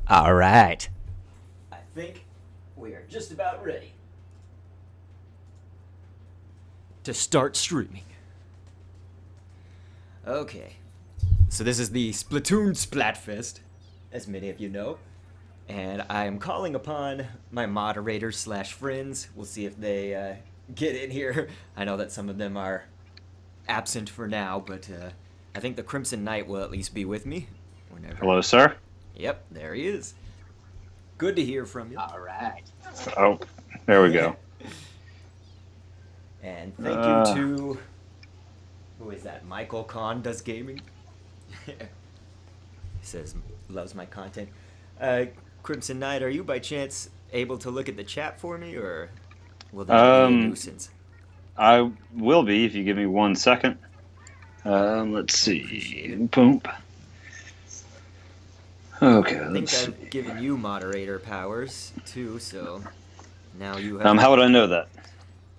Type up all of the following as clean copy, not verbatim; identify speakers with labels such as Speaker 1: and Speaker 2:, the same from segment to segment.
Speaker 1: All right. I think we are just about ready to start streaming. Okay. So this is the Splatoon Splatfest, as many of you know. And I am calling upon my moderators slash friends. We'll see if they get in here. I know that some of them are absent for now, but I think the Crimson Knight will at least be with me. Whenever.
Speaker 2: Hello, sir.
Speaker 1: Yep, there he is. Good to hear from you.
Speaker 3: All right.
Speaker 2: Oh, there we go.
Speaker 1: And thank you to... Who is that? Michael Kahn does gaming? He says, loves my content. Crimson Knight, are you by chance able to look at the chat for me, or will that be a nuisance?
Speaker 2: I will be if you give me 1 second. Let's see. Boom. Okay,
Speaker 1: I think I've given you moderator powers, too, so now you have...
Speaker 2: how would I know that?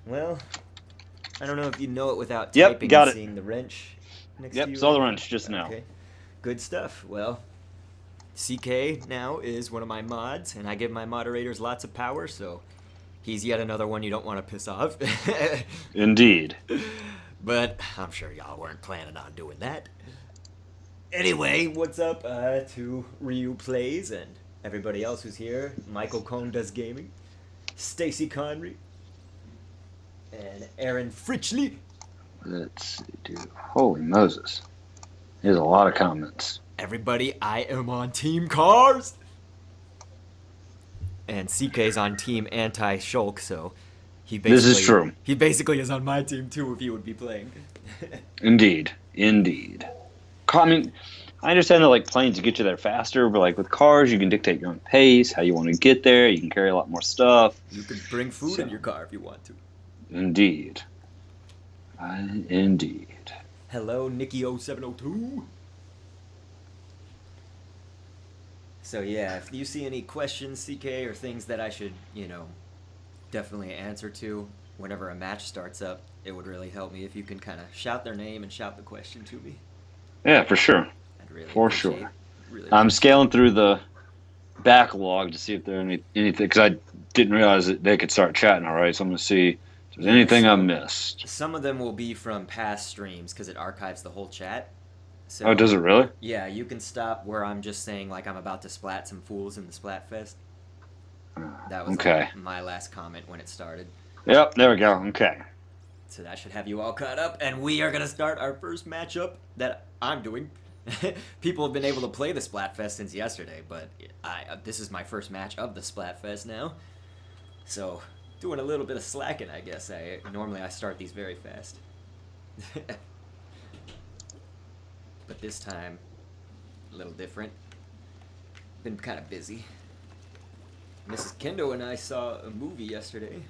Speaker 1: Well, I don't know if you know it without
Speaker 2: Yep,
Speaker 1: typing
Speaker 2: got
Speaker 1: and
Speaker 2: it.
Speaker 1: seeing the wrench next to
Speaker 2: Yep,
Speaker 1: you.
Speaker 2: saw the wrench just now.
Speaker 1: Okay, good stuff. Well, CK now is one of my mods, and I give my moderators lots of power, so he's yet another one you don't want to piss off.
Speaker 2: Indeed.
Speaker 1: But I'm sure y'all weren't planning on doing that. Anyway, what's up to Ryu Plays and everybody else who's here. Michael Cohn does gaming. Stacy Conry. And Aaron Fritchley.
Speaker 2: Let's see, dude. Holy Moses. There's a lot of comments.
Speaker 1: Everybody, I am on Team Cars. And CK's on Team Anti-Shulk, so he basically...
Speaker 2: This is true.
Speaker 1: He basically is on my team, too, if he would be playing.
Speaker 2: Indeed. I mean, I understand that like planes get you there faster, but like with cars, you can dictate your own pace, how you want to get there. You can carry a lot more stuff.
Speaker 1: You can bring food in your car if you want to.
Speaker 2: Indeed. Indeed.
Speaker 1: Hello, Nikki0702. So yeah, if you see any questions, CK, or things that I should, definitely answer to whenever a match starts up, it would really help me if you can kind of shout their name and shout the question to me.
Speaker 2: Yeah, for sure.
Speaker 1: I'd really
Speaker 2: For
Speaker 1: appreciate
Speaker 2: sure.
Speaker 1: Really
Speaker 2: I'm scaling through the backlog to see if there are anything, because I didn't realize that they could start chatting already, so I'm going to see if there's anything I missed.
Speaker 1: Some of them will be from past streams, because it archives the whole chat. So,
Speaker 2: Oh, does it really?
Speaker 1: Yeah, you can stop where I'm just saying, like, I'm about to splat some fools in the Splatfest. That was
Speaker 2: okay.
Speaker 1: My last comment when it started.
Speaker 2: Yep, there we go. Okay.
Speaker 1: So that should have you all caught up, and we are going to start our first matchup that I'm doing. People have been able to play the Splatfest since yesterday, but this is my first match of the Splatfest now. So, doing a little bit of slacking, I guess. Normally I start these very fast. But this time, a little different. Been kind of busy. Mrs. Kendo and I saw a movie yesterday.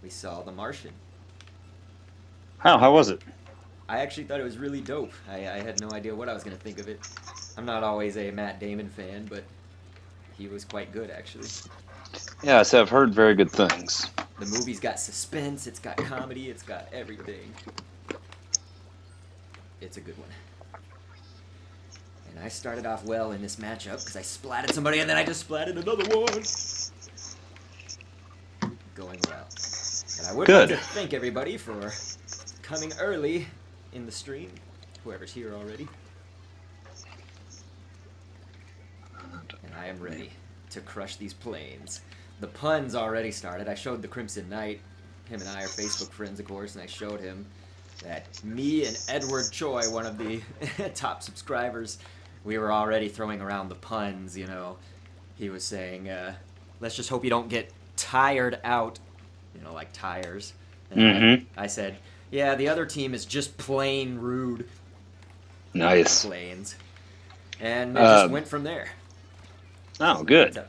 Speaker 1: We saw The Martian.
Speaker 2: How was it?
Speaker 1: I actually thought it was really dope. I had no idea what I was going to think of it. I'm not always a Matt Damon fan, but he was quite good, actually.
Speaker 2: Yeah, so I've heard very good things.
Speaker 1: The movie's got suspense, it's got comedy, it's got everything. It's a good one. And I started off well in this matchup because I splatted somebody and then I just splatted another one. Going well. And I would like to thank everybody for coming early in the stream, whoever's here already. And I am ready to crush these planes. The puns already started. I showed the Crimson Knight. Him and I are Facebook friends, of course, and I showed him that me and Edward Choi, one of the top subscribers, we were already throwing around the puns, He was saying, let's just hope you don't get tired out, like tires. And I said, yeah, the other team is just plain rude.
Speaker 2: Nice.
Speaker 1: Planes. And it just went from there.
Speaker 2: Oh, good.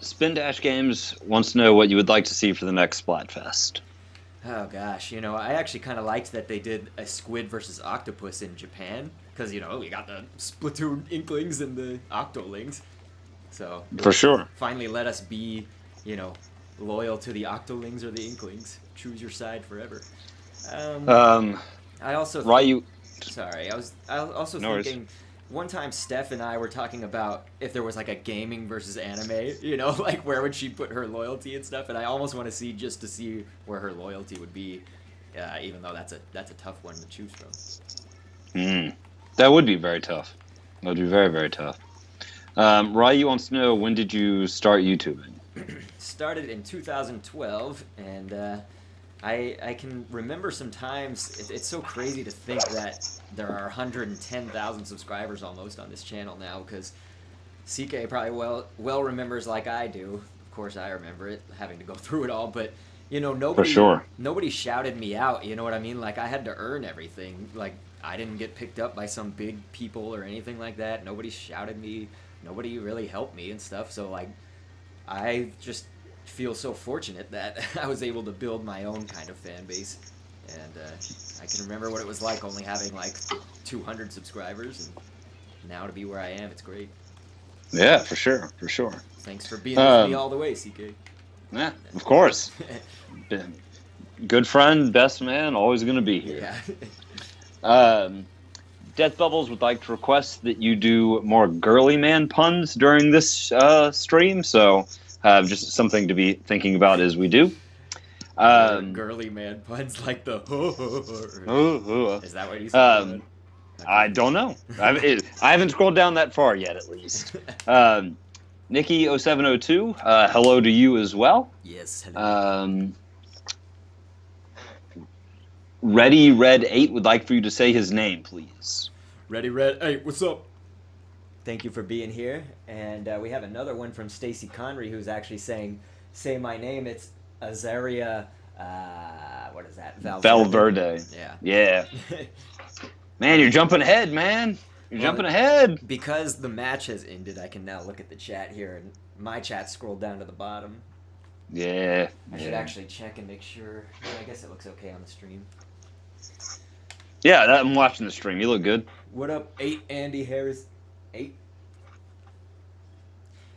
Speaker 2: Spin Dash Games wants to know what you would like to see for the next Splatfest.
Speaker 1: Oh, gosh. I actually kind of liked that they did a squid versus octopus in Japan. Because, we got the Splatoon Inklings and the Octolings. So,
Speaker 2: for sure.
Speaker 1: Finally let us be, loyal to the Octolings or the Inklings. Choose your side forever. I also
Speaker 2: Ryu.
Speaker 1: Sorry, I was also
Speaker 2: No
Speaker 1: thinking one time Steph and I were talking about if there was like a gaming versus anime, you know, like where would she put her loyalty and stuff, and I almost want to see just to see where her loyalty would be, even though that's a tough one to choose from.
Speaker 2: That would be very tough. That would be very, very tough. Ryu wants to know, when did you start YouTubing?
Speaker 1: Started in 2012, and I can remember some times. It's so crazy to think that there are 110,000 subscribers almost on this channel now, because CK probably well remembers like I do. Of course, I remember it, having to go through it all, but you know, nobody shouted me out. You know what I mean? Like, I had to earn everything. Like, I didn't get picked up by some big people or anything like that. Nobody shouted me. Nobody really helped me and stuff. So like, I just feel so fortunate that I was able to build my own kind of fan base, and I can remember what it was like only having like 200 subscribers, and now to be where I am, it's great.
Speaker 2: Yeah, for sure.
Speaker 1: Thanks for being with me all the way, CK.
Speaker 2: Yeah, of course. Good friend, best man, always going to be here.
Speaker 1: Yeah.
Speaker 2: Death Bubbles would like to request that you do more girly man puns during this stream, so just something to be thinking about as we do.
Speaker 1: Girly man puns like the Is that what you said?
Speaker 2: I don't know. I haven't scrolled down that far yet, at least. Nikki0702, hello to you as well.
Speaker 1: Yes, hello.
Speaker 2: Ready Red 8 would like for you to say his name, please.
Speaker 1: Ready Red 8, what's up? Thank you for being here. And we have another one from Stacy Conry, who's actually saying, say my name. It's Azaria, what is that?
Speaker 2: Valverde. Yeah. Man, you're jumping ahead, man. You're jumping ahead.
Speaker 1: Because the match has ended, I can now look at the chat here, and my chat scrolled down to the bottom.
Speaker 2: Yeah.
Speaker 1: I should actually check and make sure. Yeah, I guess it looks okay on the stream.
Speaker 2: Yeah, I'm watching the stream. You look good.
Speaker 1: What up, 8 Andy Harris? 8?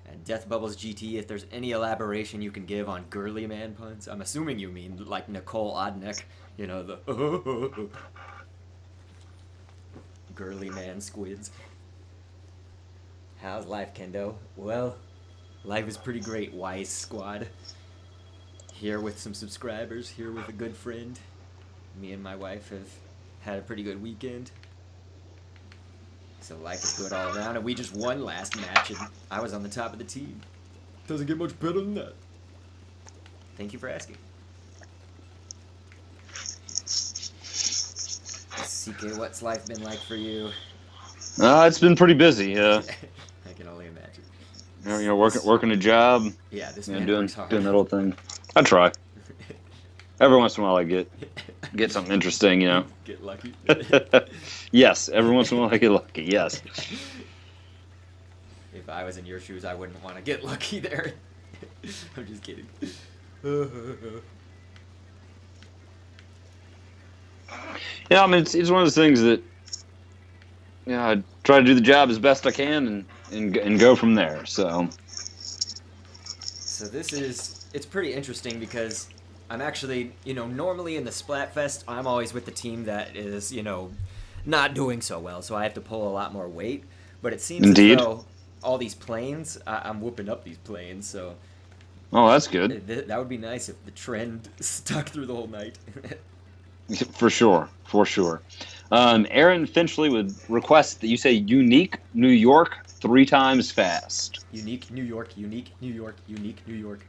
Speaker 1: And Death Bubbles GT, if there's any elaboration you can give on girly man puns. I'm assuming you mean like Nicole Odnick, you know, the girly man squids. How's life, Kendo? Well, life is pretty great, Wise Squad. Here with some subscribers, here with a good friend. Me and my wife have had a pretty good weekend. So life is good all around, and we just won last match, and I was on the top of the team. Doesn't get much better than that. Thank you for asking. CK, what's life been like for you?
Speaker 2: It's been pretty busy.
Speaker 1: I can only imagine.
Speaker 2: You know, working a job.
Speaker 1: Yeah, this
Speaker 2: man
Speaker 1: man works hard.
Speaker 2: Doing that whole thing. I try. Every once in a while, I get something interesting. You know.
Speaker 1: Get lucky.
Speaker 2: Yes, every once in a while I get lucky. Yes.
Speaker 1: If I was in your shoes, I wouldn't want to get lucky there. I'm just kidding.
Speaker 2: Yeah, I mean it's one of those things that I try to do the job as best I can and go from there. So
Speaker 1: it's pretty interesting because I'm actually, normally in the Splatfest, I'm always with the team that is, not doing so well, so I have to pull a lot more weight. But it seems
Speaker 2: Indeed.
Speaker 1: as though all these planes, I'm whooping up these planes, so...
Speaker 2: Oh, that's good.
Speaker 1: That would be nice if the trend stuck through the whole night.
Speaker 2: For sure. Aaron Finchley would request that you say unique New York 3 times fast.
Speaker 1: Unique New York, unique New York, unique New York.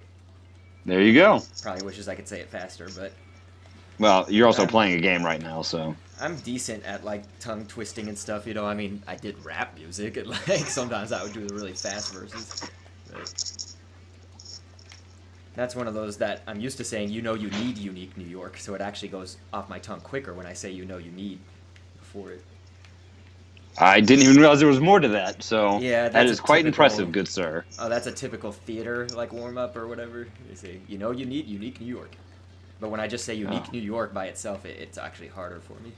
Speaker 2: There you go.
Speaker 1: Probably wishes I could say it faster, but...
Speaker 2: Well, you're also playing a game right now, so...
Speaker 1: I'm decent at, tongue twisting and stuff, I mean, I did rap music, and, sometimes I would do the really fast verses. But that's one of those that I'm used to saying, you need unique New York, so it actually goes off my tongue quicker when I say you need before it.
Speaker 2: I didn't even realize there was more to that, so
Speaker 1: yeah,
Speaker 2: that is quite impressive, good sir.
Speaker 1: Oh, that's a typical theater, warm-up or whatever. They say, you need unique New York. But when I just say unique New York by itself, it's actually harder for me.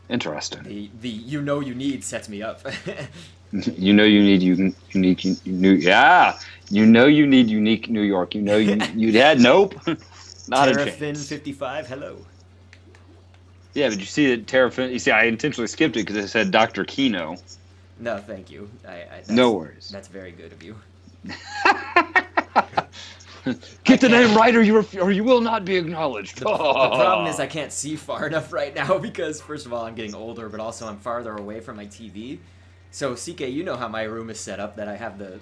Speaker 2: Interesting.
Speaker 1: The you need sets me up.
Speaker 2: You need unique yeah. You need unique New York. You had nope. Not a chance.
Speaker 1: 55, hello.
Speaker 2: Yeah, but you see that Terrafin. You see, I intentionally skipped it because it said Dr. Kino.
Speaker 1: No, thank you.
Speaker 2: No worries.
Speaker 1: That's very good of you.
Speaker 2: Get the name right, or you will not be acknowledged.
Speaker 1: The problem is I can't see far enough right now because, first of all, I'm getting older, but also I'm farther away from my TV. So, CK, you know how my room is set up, that I have the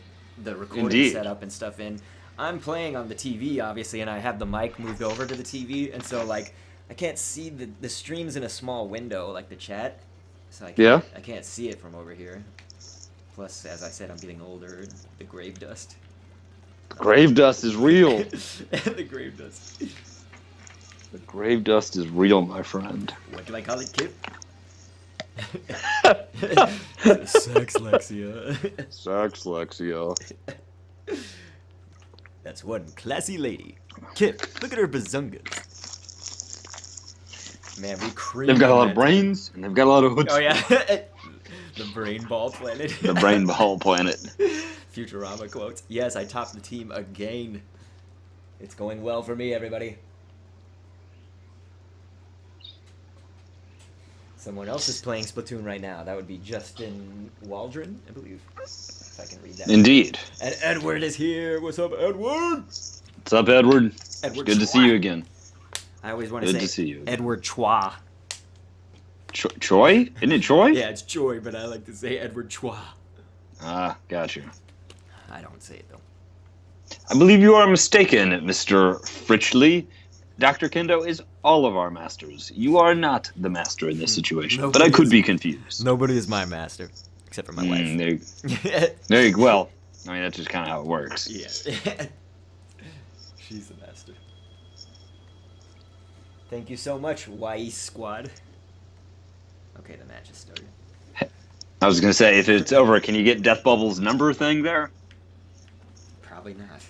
Speaker 1: recording
Speaker 2: Indeed.
Speaker 1: set up and stuff in. I'm playing on the TV, obviously, and I have the mic moved over to the TV, and so, like, I can't see the streams in a small window, like the chat. So I can't see it from over here. Plus, as I said, I'm getting older, and the grave dust.
Speaker 2: Grave dust is real.
Speaker 1: The grave dust.
Speaker 2: The grave dust is real, my friend.
Speaker 1: What do I call it, Kip? Saxlexia.
Speaker 2: Saxlexia.
Speaker 1: That's one classy lady. Kip, look at her bazungas. Man, we creamed.
Speaker 2: They've got a lot of brains, and they've got a lot of hoods.
Speaker 1: Oh, yeah. The brain ball planet.
Speaker 2: The brain ball planet.
Speaker 1: Futurama quotes. Yes, I topped the team again. It's going well for me, everybody. Someone else is playing Splatoon right now. That would be Justin Waldron, I believe. If I can read that.
Speaker 2: Indeed.
Speaker 1: And Edward is here. What's up, Edward?
Speaker 2: What's up, Edward?
Speaker 1: Edward
Speaker 2: Good to see you again.
Speaker 1: I always want to
Speaker 2: Good
Speaker 1: say
Speaker 2: to see you.
Speaker 1: Edward Chua.
Speaker 2: Troy? Isn't it Troy?
Speaker 1: Yeah, it's Choi, but I like to say Edward Chua.
Speaker 2: Ah, got you.
Speaker 1: I don't say it, though.
Speaker 2: I believe you are mistaken, Mr. Fritchley. Dr. Kendo is all of our masters. You are not the master in this situation, but I could be confused.
Speaker 1: Nobody is my master, except for my wife.
Speaker 2: There you go. Well, I mean, that's just kind of how it works.
Speaker 1: Yeah. She's the master. Thank you so much, YE Squad. Okay, the match has started.
Speaker 2: I was going to say, if it's over, can you get Death Bubble's number thing there?
Speaker 1: Probably not.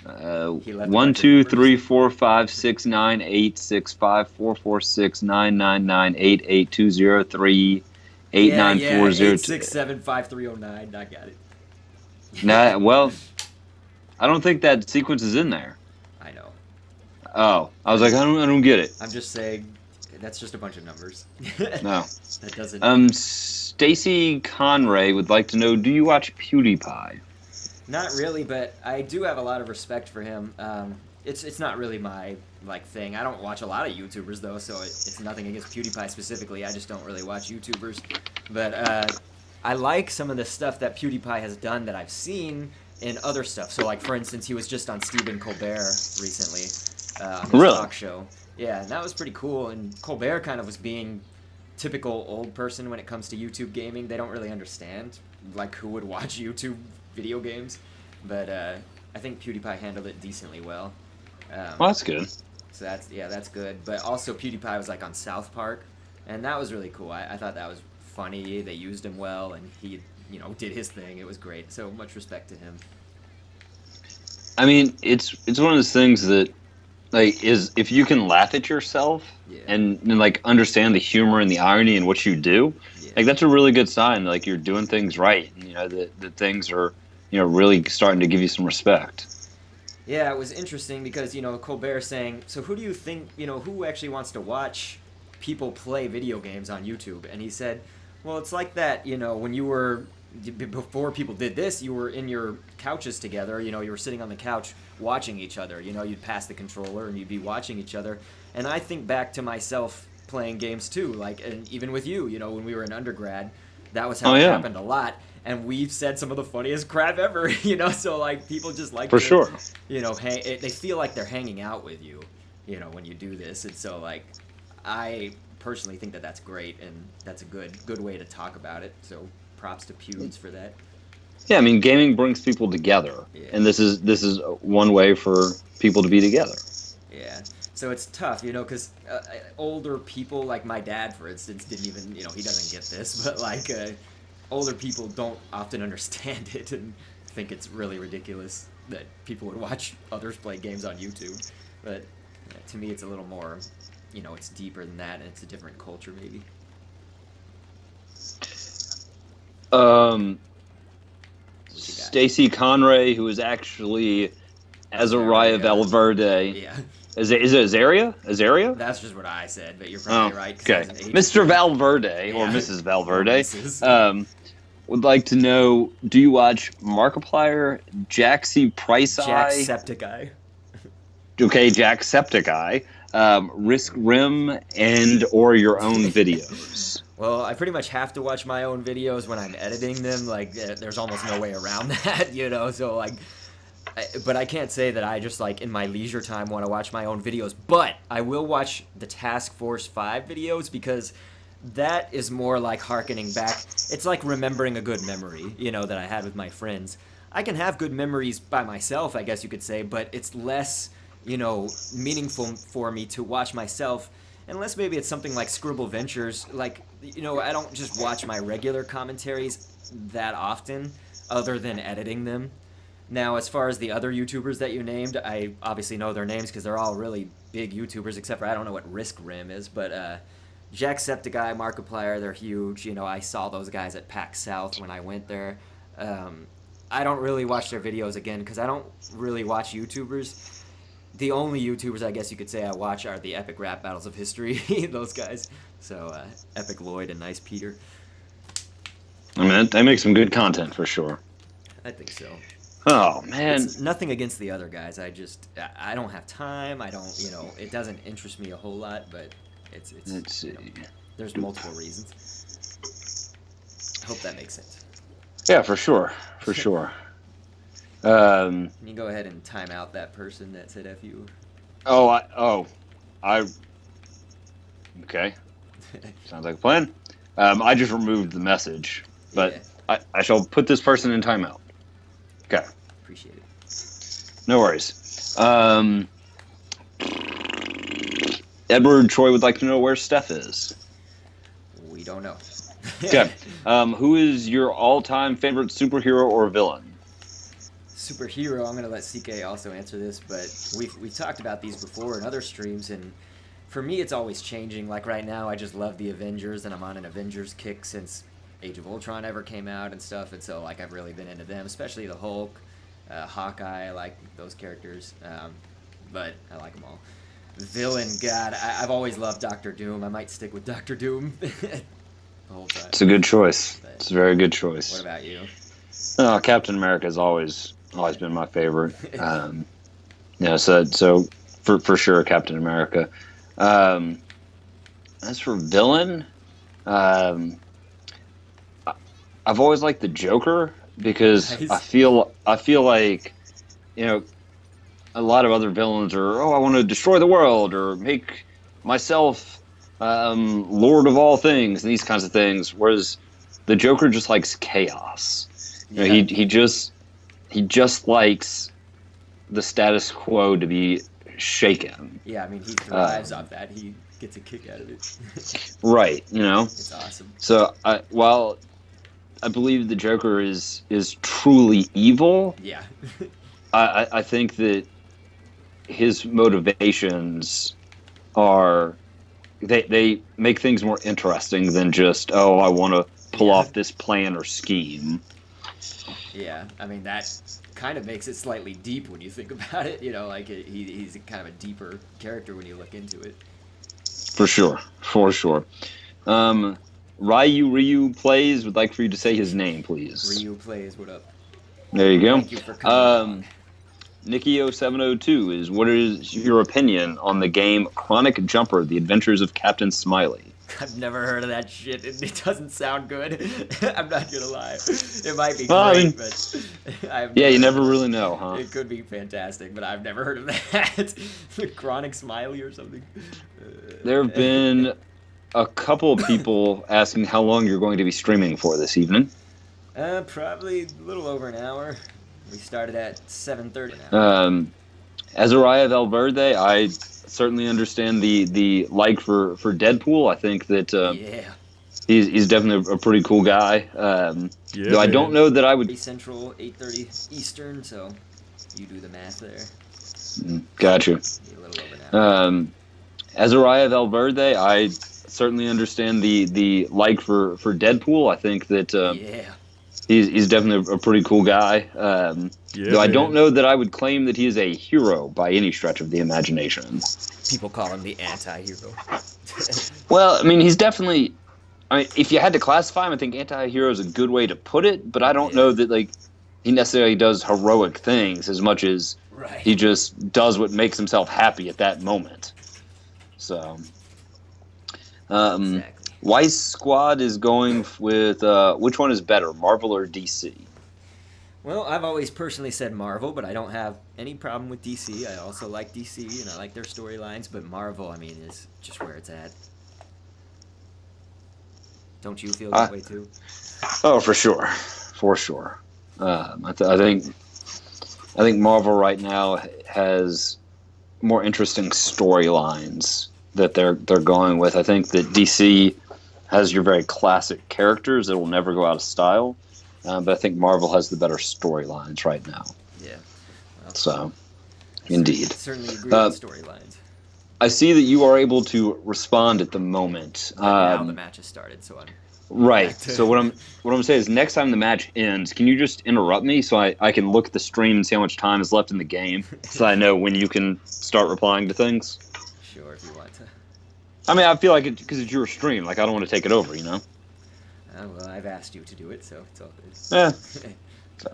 Speaker 2: 1, 2, 3, 4, 5, 6, 9, 8, 6, 5, 4, 4, 6, 9, 9, 9, 8, 8, 2, 0, 3, 8, 9, 4, 0,
Speaker 1: 8, 6, 7, 5, 3, 0, 9. I got it.
Speaker 2: Nah, well, I don't think that sequence is in there.
Speaker 1: I know.
Speaker 2: Oh, I was like, I don't get it.
Speaker 1: I'm just saying, that's just a bunch of numbers.
Speaker 2: No.
Speaker 1: That doesn't.
Speaker 2: Stacy Conray would like to know, do you watch PewDiePie?
Speaker 1: Not really, but I do have a lot of respect for him. It's not really my thing. I don't watch a lot of YouTubers though, so it's nothing against PewDiePie specifically. I just don't really watch YouTubers. But I like some of the stuff that PewDiePie has done that I've seen in other stuff. So like for instance, he was just on Stephen Colbert recently on his talk show. Yeah, and that was pretty cool. And Colbert kind of was being typical old person when it comes to YouTube gaming. They don't really understand like who would watch YouTube video games, but I think PewDiePie handled it decently well.
Speaker 2: Well, that's good.
Speaker 1: So that's good. But also PewDiePie was like on South Park, and that was really cool. I thought that was funny. They used him well, and he did his thing. It was great. So much respect to him.
Speaker 2: I mean, it's one of those things that like is if you can laugh at yourself and like understand the humor and the irony in what you do, like that's a really good sign. Like you're doing things right, and that things are really starting to give you some respect.
Speaker 1: Yeah, it was interesting because Colbert saying, so who do you think who actually wants to watch people play video games on YouTube? And he said, well, it's like that when you were before people did this, you were in your couches together, you were sitting on the couch watching each other, you'd pass the controller and you'd be watching each other. And I think back to myself playing games too, like, and even with you, when we were in undergrad, that was how it happened a lot. And we've said some of the funniest crap ever, so like people just like
Speaker 2: for sure,
Speaker 1: they feel like they're hanging out with you, when you do this. And so like, I personally think that that's great, and that's a good way to talk about it. So props to Pewds for that.
Speaker 2: Yeah, I mean, gaming brings people together, and this is one way for people to be together.
Speaker 1: Yeah, so it's tough, because older people, like my dad, for instance, didn't even, he doesn't get this, but like older people don't often understand it and think it's really ridiculous that people would watch others play games on YouTube. But to me, it's a little more, it's deeper than that, and it's a different culture, maybe.
Speaker 2: Stacy Conray, who is actually Azariah Valverde.
Speaker 1: Yeah.
Speaker 2: Is it Azaria? Azaria?
Speaker 1: That's just what I said, but you're probably right.
Speaker 2: Okay. Mr. Valverde, or Mrs. Valverde, would like to know: do you watch Markiplier, Jaxie Price Eye,
Speaker 1: Jacksepticeye?
Speaker 2: Okay, Jacksepticeye, Risk Rim, and or your own videos?
Speaker 1: Well, I pretty much have to watch my own videos when I'm editing them. Like, there's almost no way around that, you know. So like, but I can't say that I just like in my leisure time want to watch my own videos. But I will watch the Task Force 5 videos because that is more like harkening back. It's like remembering a good memory, you know, that I had with my friends. I can have good memories by myself, I guess you could say, but it's less, you know, meaningful for me to watch myself, unless maybe it's something like Scribble Ventures. Like, you know, I don't just watch my regular commentaries that often, other than editing them. Now, as far as the other YouTubers that you named, I obviously know their names because they're all really big YouTubers, except for I don't know what Risk Rim is, but Jacksepticeye, Markiplier, they're huge. You know, I saw those guys at PAX South when I went there. I don't really watch their videos again because I don't really watch YouTubers. The only YouTubers I guess you could say I watch are the Epic Rap Battles of History, those guys. So, Epic Lloyd and Nice Peter.
Speaker 2: I mean, they make some good content for sure.
Speaker 1: I think so.
Speaker 2: Oh, man.
Speaker 1: It's nothing against the other guys. I don't have time. I don't, you know, it doesn't interest me a whole lot, but it's
Speaker 2: Let's see.
Speaker 1: You know, there's multiple reasons. I hope that makes sense.
Speaker 2: Yeah, for sure. For sure.
Speaker 1: Can you go ahead and time out that person that said F you?
Speaker 2: Okay. Sounds like a plan. I just removed the message, but yeah. I shall put this person in timeout. Okay.
Speaker 1: Appreciate it.
Speaker 2: No worries. Edward Troy would like to know where Steph is.
Speaker 1: We don't know.
Speaker 2: Okay. Who is your all-time favorite superhero or villain?
Speaker 1: Superhero, I'm going to let CK also answer this, but we've talked about these before in other streams, and for me it's always changing. Like right now I just love the Avengers, and I'm on an Avengers kick since Age of Ultron ever came out and stuff, and so like I've really been into them, especially the Hulk, Hawkeye. I like those characters, but I like them all. Villain, God, I've always loved Doctor Doom. I might stick with Doctor Doom the whole time.
Speaker 2: It's a good choice.
Speaker 1: But
Speaker 2: it's a very good choice.
Speaker 1: What about you?
Speaker 2: Captain America has always been my favorite. So for sure, Captain America. As for villain, I've always liked the Joker because
Speaker 1: Nice.
Speaker 2: I feel like, you know, a lot of other villains are, I want to destroy the world or make myself Lord of all things and these kinds of things, whereas the Joker just likes chaos. You know, he just likes the status quo to be shaken.
Speaker 1: Yeah, I mean, he thrives off that. He gets a kick out of it.
Speaker 2: Right, you know?
Speaker 1: It's awesome.
Speaker 2: So, while I believe the Joker is truly evil,
Speaker 1: Yeah.
Speaker 2: I think that his motivations are... They make things more interesting than just, I want to pull off this plan or scheme.
Speaker 1: Yeah, I mean, that kind of makes it slightly deep when you think about it. You know, like he's kind of a deeper character when you look into it.
Speaker 2: For sure. Ryu Plays would like for you to say his name, please.
Speaker 1: Ryu Plays, what up?
Speaker 2: There you go.
Speaker 1: Thank you for coming
Speaker 2: Nikio702 is, what is your opinion on the game Chronic Jumper, The Adventures of Captain Smiley?
Speaker 1: I've never heard of that shit. It doesn't sound good. I'm not gonna lie. It might be great, but
Speaker 2: you never really know, huh?
Speaker 1: It could be fantastic, but I've never heard of that. Chronic Smiley or something.
Speaker 2: There have been a couple of people asking how long you're going to be streaming for this evening.
Speaker 1: Probably a little over an hour. We started at 7:30 now.
Speaker 2: Azariah Valverde, I certainly understand the like for Deadpool. I think that he's definitely a pretty cool guy. Though I don't know that I would...
Speaker 1: Central, 8:30 Eastern, so you do the math there.
Speaker 2: Gotcha.
Speaker 1: A little over an hour.
Speaker 2: Azariah Valverde, I certainly understand the like for Deadpool. I think that he's definitely a pretty cool guy. Though I don't know that I would claim that he is a hero by any stretch of the imagination.
Speaker 1: People call him the anti-hero.
Speaker 2: Well, I mean, he's definitely I mean, if you had to classify him, I think anti-hero is a good way to put it, but I don't know that, like, he necessarily does heroic things as much as he just does what makes himself happy at that moment. So,
Speaker 1: Exactly.
Speaker 2: Weiss Squad is going with, which one is better, Marvel or DC?
Speaker 1: Well, I've always personally said Marvel, but I don't have any problem with DC. I also like DC, and I like their storylines, but Marvel, I mean, is just where it's at. Don't you feel that way too?
Speaker 2: Oh, for sure, for sure. I think Marvel right now has more interesting storylines that they're going with. I think that DC has your very classic characters that will never go out of style, but I think Marvel has the better storylines right now.
Speaker 1: Yeah. Well,
Speaker 2: so, indeed.
Speaker 1: Certainly agree with storylines.
Speaker 2: I see that you are able to respond at the moment.
Speaker 1: Now the match has started, so I'm
Speaker 2: right. So what I'm saying is, next time the match ends, can you just interrupt me so I can look at the stream and see how much time is left in the game, so I know when you can start replying to things?
Speaker 1: Sure, if you want to.
Speaker 2: I mean, I feel like because it's your stream, like I don't want to take it over, you know.
Speaker 1: Well, I've asked you to do it, so it's all good.
Speaker 2: Yeah. So.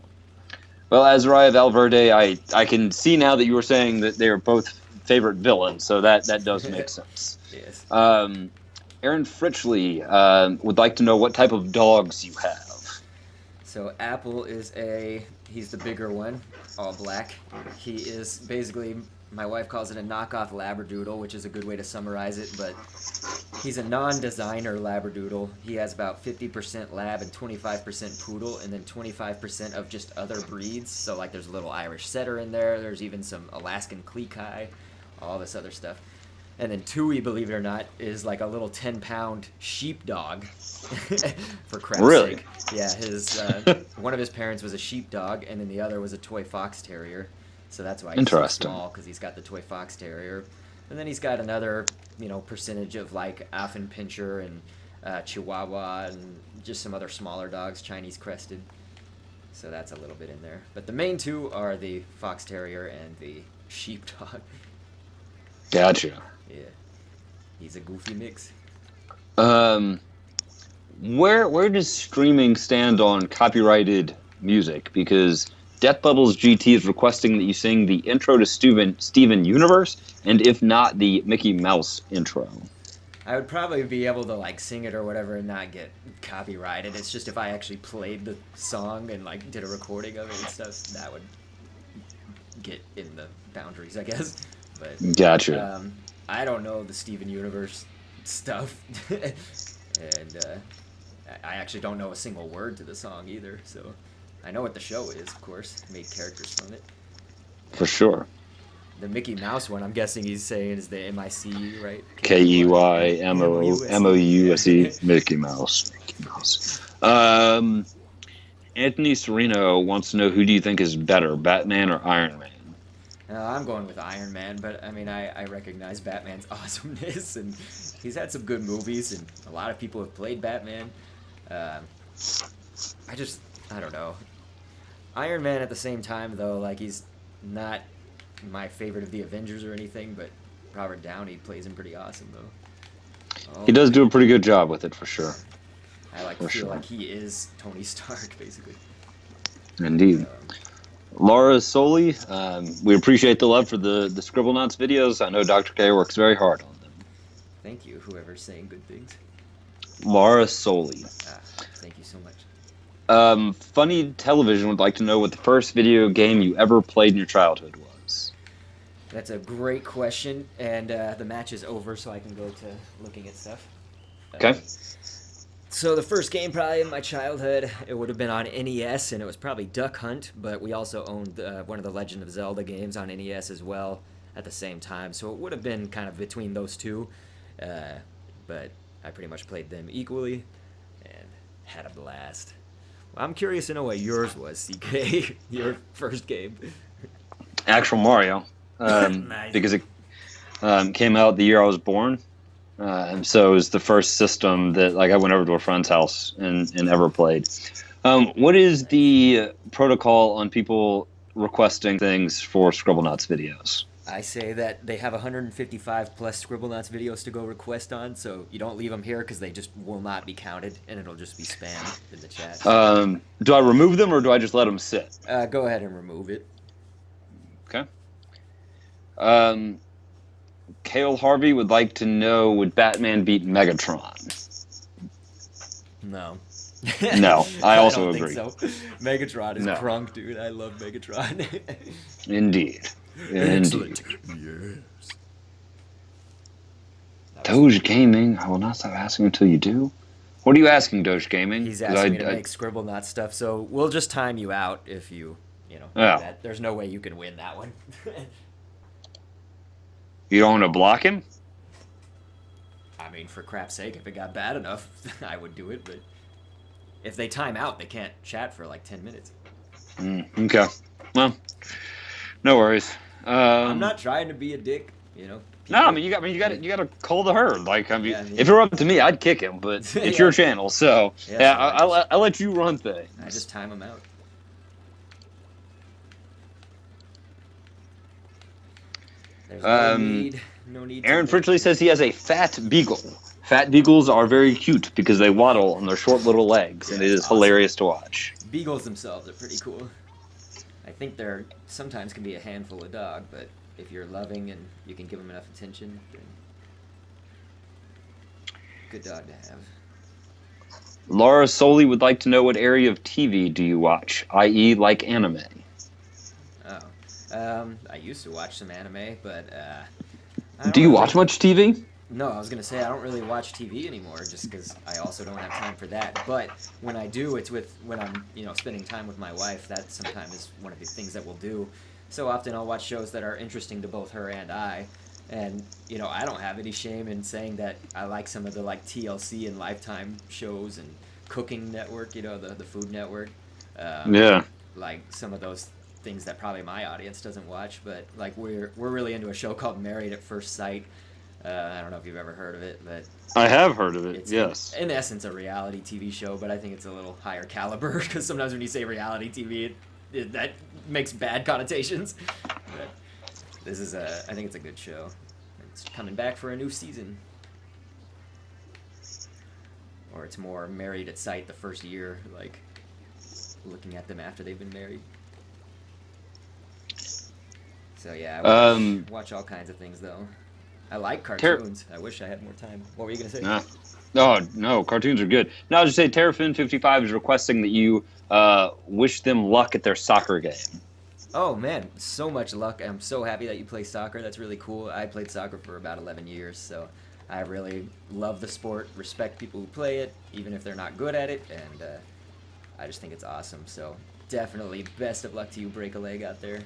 Speaker 2: Well, Azariah Valverde, I can see now that you were saying that they are both favorite villains, so that does make sense.
Speaker 1: Yes.
Speaker 2: Aaron Fritchley would like to know what type of dogs you have.
Speaker 1: So Apple is he's the bigger one, all black. He is basically, my wife calls it a knockoff Labradoodle, which is a good way to summarize it, but he's a non-designer Labradoodle. He has about 50% lab and 25% poodle, and then 25% of just other breeds. So like there's a little Irish setter in there, there's even some Alaskan Klekai, all this other stuff. And then Tui, believe it or not, is like a little 10-pound sheepdog. For crap's sake. Yeah, one of his parents was a sheepdog, and then the other was a toy fox terrier. So that's why he's so small, because he's got the toy fox terrier. And then he's got another, percentage of like Affenpinscher and Chihuahua and just some other smaller dogs, Chinese crested. So that's a little bit in there. But the main two are the fox terrier and the sheepdog.
Speaker 2: Gotcha.
Speaker 1: Yeah. He's a goofy mix.
Speaker 2: Where does streaming stand on copyrighted music? Because Death Bubbles GT is requesting that you sing the intro to Steven Universe, and if not, the Mickey Mouse intro.
Speaker 1: I would probably be able to like sing it or whatever and not get copyrighted. It's just if I actually played the song and like did a recording of it and stuff, that would get in the boundaries, I guess. But
Speaker 2: gotcha.
Speaker 1: I don't know the Steven Universe stuff, and I actually don't know a single word to the song either. So I know what the show is, of course. Made characters from it.
Speaker 2: For sure.
Speaker 1: The Mickey Mouse one, I'm guessing he's saying is the MIC, right?
Speaker 2: KEYMOUSE, Mickey Mouse. Anthony Sereno wants to know, who do you think is better, Batman or Iron Man?
Speaker 1: I'm going with Iron Man, but I mean, I recognize Batman's awesomeness, and he's had some good movies, and a lot of people have played Batman. I don't know. Iron Man at the same time, though, like, he's not my favorite of the Avengers or anything, but Robert Downey plays him pretty awesome, though.
Speaker 2: He does do a pretty good job with it, for sure.
Speaker 1: I feel like he is Tony Stark, basically.
Speaker 2: Indeed. Laura Soli, we appreciate the love for the Scribblenauts videos. I know Dr. K works very hard on them.
Speaker 1: Thank you, whoever's saying good things.
Speaker 2: Laura Soli.
Speaker 1: Thank you so much.
Speaker 2: Funny Television would like to know what the first video game you ever played in your childhood was.
Speaker 1: That's a great question, and the match is over, so I can go to looking at stuff.
Speaker 2: Okay.
Speaker 1: So the first game probably in my childhood, it would have been on NES, and it was probably Duck Hunt, but we also owned one of the Legend of Zelda games on NES as well at the same time, so it would have been kind of between those two, but I pretty much played them equally and had a blast. Well, I'm curious to know what yours was, CK, your first game.
Speaker 2: Actual Mario,
Speaker 1: Nice.
Speaker 2: Because it came out the year I was born. And so it was the first system that, like, I went over to a friend's house and ever played. What is the protocol on people requesting things for Scribblenauts videos?
Speaker 1: I say that they have 155 plus Scribblenauts videos to go request on, so you don't leave them here because they just will not be counted, and it'll just be spam in the chat.
Speaker 2: Do I remove them or do I just let them sit?
Speaker 1: Go ahead and remove it.
Speaker 2: Okay. Cale Harvey would like to know, would Batman beat Megatron?
Speaker 1: No.
Speaker 2: No, I also
Speaker 1: don't
Speaker 2: agree.
Speaker 1: Think so. Megatron is crunk, dude. I love Megatron.
Speaker 2: Indeed.
Speaker 1: Excellent.
Speaker 2: Yes. Doge Gaming, I will not stop asking until you do. What are you asking, Doge Gaming?
Speaker 1: He's asking me to make Scribblenauts stuff, so we'll just time you out if you do that. There's no way you can win that one.
Speaker 2: You don't want to block him?
Speaker 1: I mean, for crap's sake, if it got bad enough, I would do it, but if they time out, they can't chat for like 10 minutes.
Speaker 2: Okay. Well, no worries.
Speaker 1: I'm not trying to be a dick, People...
Speaker 2: No, I mean you got to cull the herd. Like, if it were up to me, I'd kick him, but it's your channel, so I'll let you run things.
Speaker 1: I just time them out. There's no need.
Speaker 2: Aaron Fritchley says he has a fat beagle. Fat beagles are very cute because they waddle on their short little legs, and it is awesome. Hilarious to watch.
Speaker 1: Beagles themselves are pretty cool. I think they're sometimes can be a handful of dog, but if you're loving and you can give them enough attention, then good dog to have.
Speaker 2: Laura Soley would like to know, what area of TV do you watch, i.e. like anime?
Speaker 1: I used to watch some anime, but
Speaker 2: do you watch much TV?
Speaker 1: No, I was going to say I don't really watch TV anymore just because I also don't have time for that. But when I do, it's when I'm, spending time with my wife. That sometimes is one of the things that we'll do. So often I'll watch shows that are interesting to both her and I. And, I don't have any shame in saying that I like some of the TLC and Lifetime shows and Cooking Network, the Food Network. Like some of those things that probably my audience doesn't watch, but we're really into a show called Married at First Sight. I don't know if you've ever heard of it, but
Speaker 2: I have heard of it.
Speaker 1: It's
Speaker 2: yes,
Speaker 1: in essence a reality TV show, but I think it's a little higher caliber because sometimes when you say reality TV, that makes bad connotations. But this is I think it's a good show. It's coming back for a new season, or it's more Married at Sight the first year, looking at them after they've been married. So yeah, I watch all kinds of things though. I like cartoons. I wish I had more time. What were you going to say?
Speaker 2: No, cartoons are good. No, I'll just say Terrafin55 is requesting that you wish them luck at their soccer game.
Speaker 1: Oh, man, so much luck. I'm so happy that you play soccer. That's really cool. I played soccer for about 11 years, so I really love the sport, respect people who play it, even if they're not good at it, and I just think it's awesome. So definitely best of luck to you, break a leg out there.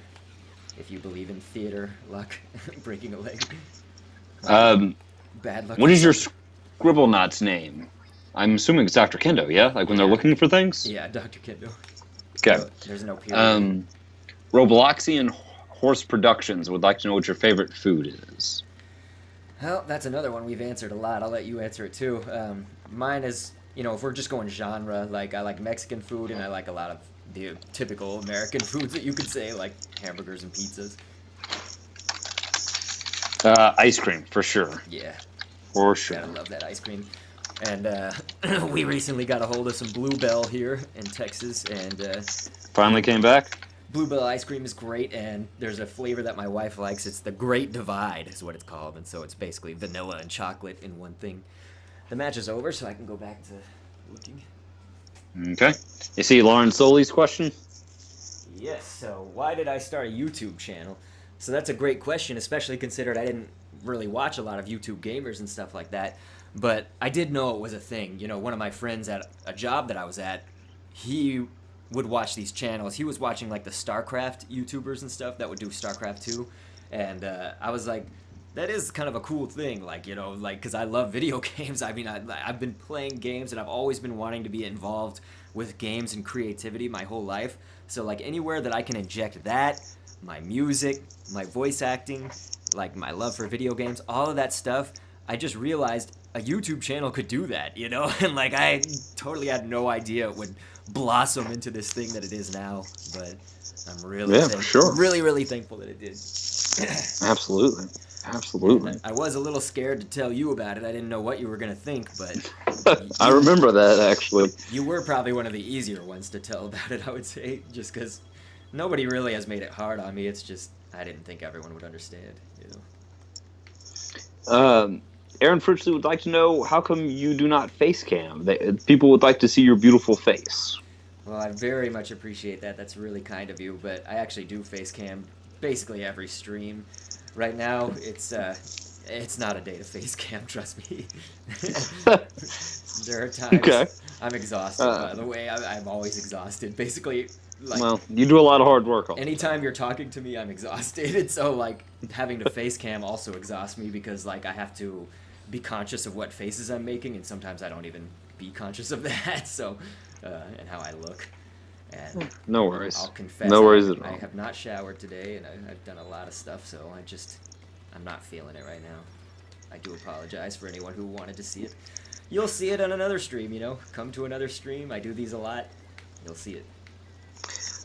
Speaker 1: If you believe in theater luck, breaking a leg. Bad luck.
Speaker 2: What is your Scribblenauts name? I'm assuming it's Dr. Kendo, yeah? When they're looking for things?
Speaker 1: Yeah, Dr. Kendo.
Speaker 2: Okay.
Speaker 1: So, there's no period.
Speaker 2: Robloxian Horse Productions would like to know what your favorite food is.
Speaker 1: Well, that's another one we've answered a lot. I'll let you answer it too. Mine is, if we're just going genre, I like Mexican food and I like a lot of the typical American foods that you could say, like hamburgers and pizzas.
Speaker 2: Ice cream, for sure.
Speaker 1: Yeah.
Speaker 2: For sure.
Speaker 1: Gotta love that ice cream. And we recently got a hold of some Bluebell here in Texas, and
Speaker 2: finally came back?
Speaker 1: Bluebell ice cream is great, and there's a flavor that my wife likes. It's the Great Divide is what it's called, and so it's basically vanilla and chocolate in one thing. The match is over, so I can go back to looking.
Speaker 2: Okay. You see Lauren Soley's question?
Speaker 1: Yes, so why did I start a YouTube channel? So that's a great question, especially considered I didn't really watch a lot of YouTube gamers and stuff like that. But I did know it was a thing. One of my friends at a job that I was at, he would watch these channels. He was watching the StarCraft YouTubers and stuff that would do StarCraft 2. And I was like, that is kind of a cool thing, because I love video games. I mean, I've been playing games and I've always been wanting to be involved with games and creativity my whole life. So anywhere that I can inject that, my music, my voice acting, my love for video games, all of that stuff, I just realized a YouTube channel could do that, and I totally had no idea it would blossom into this thing that it is now, but I'm really really, really thankful that it did.
Speaker 2: Absolutely. Absolutely.
Speaker 1: I was a little scared to tell you about it. I didn't know what you were going to think, but
Speaker 2: I remember that, actually.
Speaker 1: you were probably one of the easier ones to tell about it, I would say, just because nobody really has made it hard on me. It's just I didn't think everyone would understand,
Speaker 2: Aaron Fritchley would like to know, how come you do not face cam? People would like to see your beautiful face.
Speaker 1: Well, I very much appreciate that. That's really kind of you, but I actually do face cam basically every stream. Right now, it's not a day to face cam, trust me. There are times I'm exhausted, by the way. I'm always exhausted. Basically, like...
Speaker 2: Well, you do a lot of hard work.
Speaker 1: Anytime you're talking to me, I'm exhausted. And so, like, having to face cam also exhausts me because, like, I have to be conscious of what faces I'm making, and sometimes I don't even be conscious of that, so... and how I look. And
Speaker 2: no worries.
Speaker 1: I'll confess.
Speaker 2: No worries at all.
Speaker 1: I have not showered today, and I've done a lot of stuff, so I'm not feeling it right now. I do apologize for anyone who wanted to see it. You'll see it on another stream, Come to another stream. I do these a lot. You'll see it.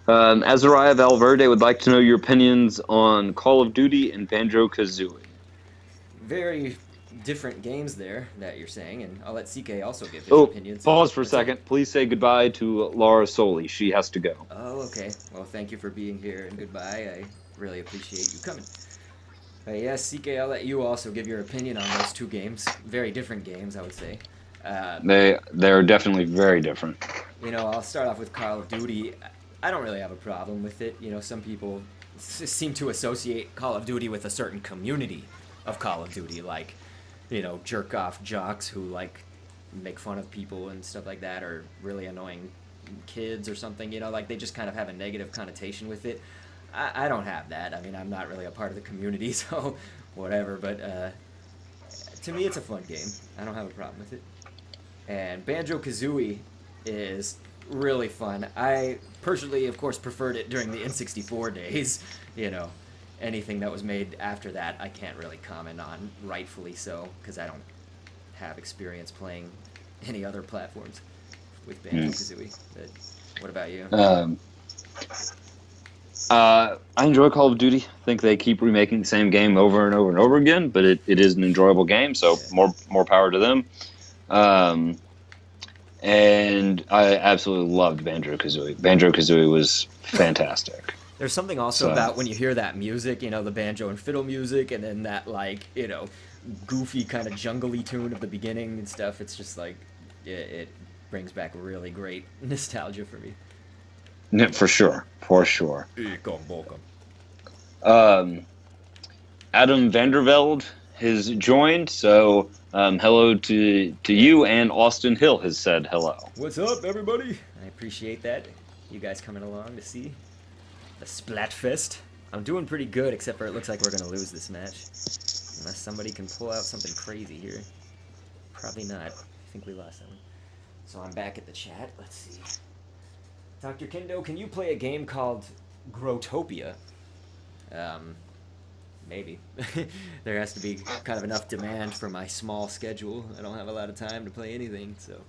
Speaker 2: Azariah Valverde would like to know your opinions on Call of Duty and Banjo-Kazooie.
Speaker 1: Very different games there that you're saying, and I'll let CK also give his opinions.
Speaker 2: Pause for a second. Please say goodbye to Laura Soli. She has to go.
Speaker 1: Oh, okay. Well, thank you for being here, and goodbye. I really appreciate you coming. Yes, CK, I'll let you also give your opinion on those two games. Very different games, I would say.
Speaker 2: They're definitely very different.
Speaker 1: I'll start off with Call of Duty. I don't really have a problem with it. Some people seem to associate Call of Duty with a certain community of Call of Duty, like, jerk-off jocks who, like, make fun of people and stuff like that, or really annoying kids or something, like, they just kind of have a negative connotation with it. I don't have that. I mean, I'm not really a part of the community, so whatever, but to me it's a fun game. I don't have a problem with it. And Banjo-Kazooie is really fun. I personally, of course, preferred it during the N64 days. Anything that was made after that I can't really comment on, rightfully so, because I don't have experience playing any other platforms with Banjo-Kazooie. But what about you?
Speaker 2: I enjoy Call of Duty. I think they keep remaking the same game over and over and over again, but it is an enjoyable game, so more power to them. And I absolutely loved Banjo-Kazooie. Banjo-Kazooie was fantastic.
Speaker 1: There's something also about when you hear that music, the banjo and fiddle music, and then that, like, goofy kind of jungly tune of the beginning and stuff. It's just like, it brings back really great nostalgia for me.
Speaker 2: Yeah, for sure. Adam Vandervelde has joined, so hello to you, and Austin Hill has said hello.
Speaker 1: What's up, everybody? I appreciate that. You guys coming along to see the Splatfest. I'm doing pretty good, except for it looks like we're going to lose this match. Unless somebody can pull out something crazy here. Probably not. I think we lost that one. So I'm back at the chat. Let's see. Dr. Kendo, can you play a game called Growtopia? Maybe. There has to be kind of enough demand for my small schedule. I don't have a lot of time to play anything, so...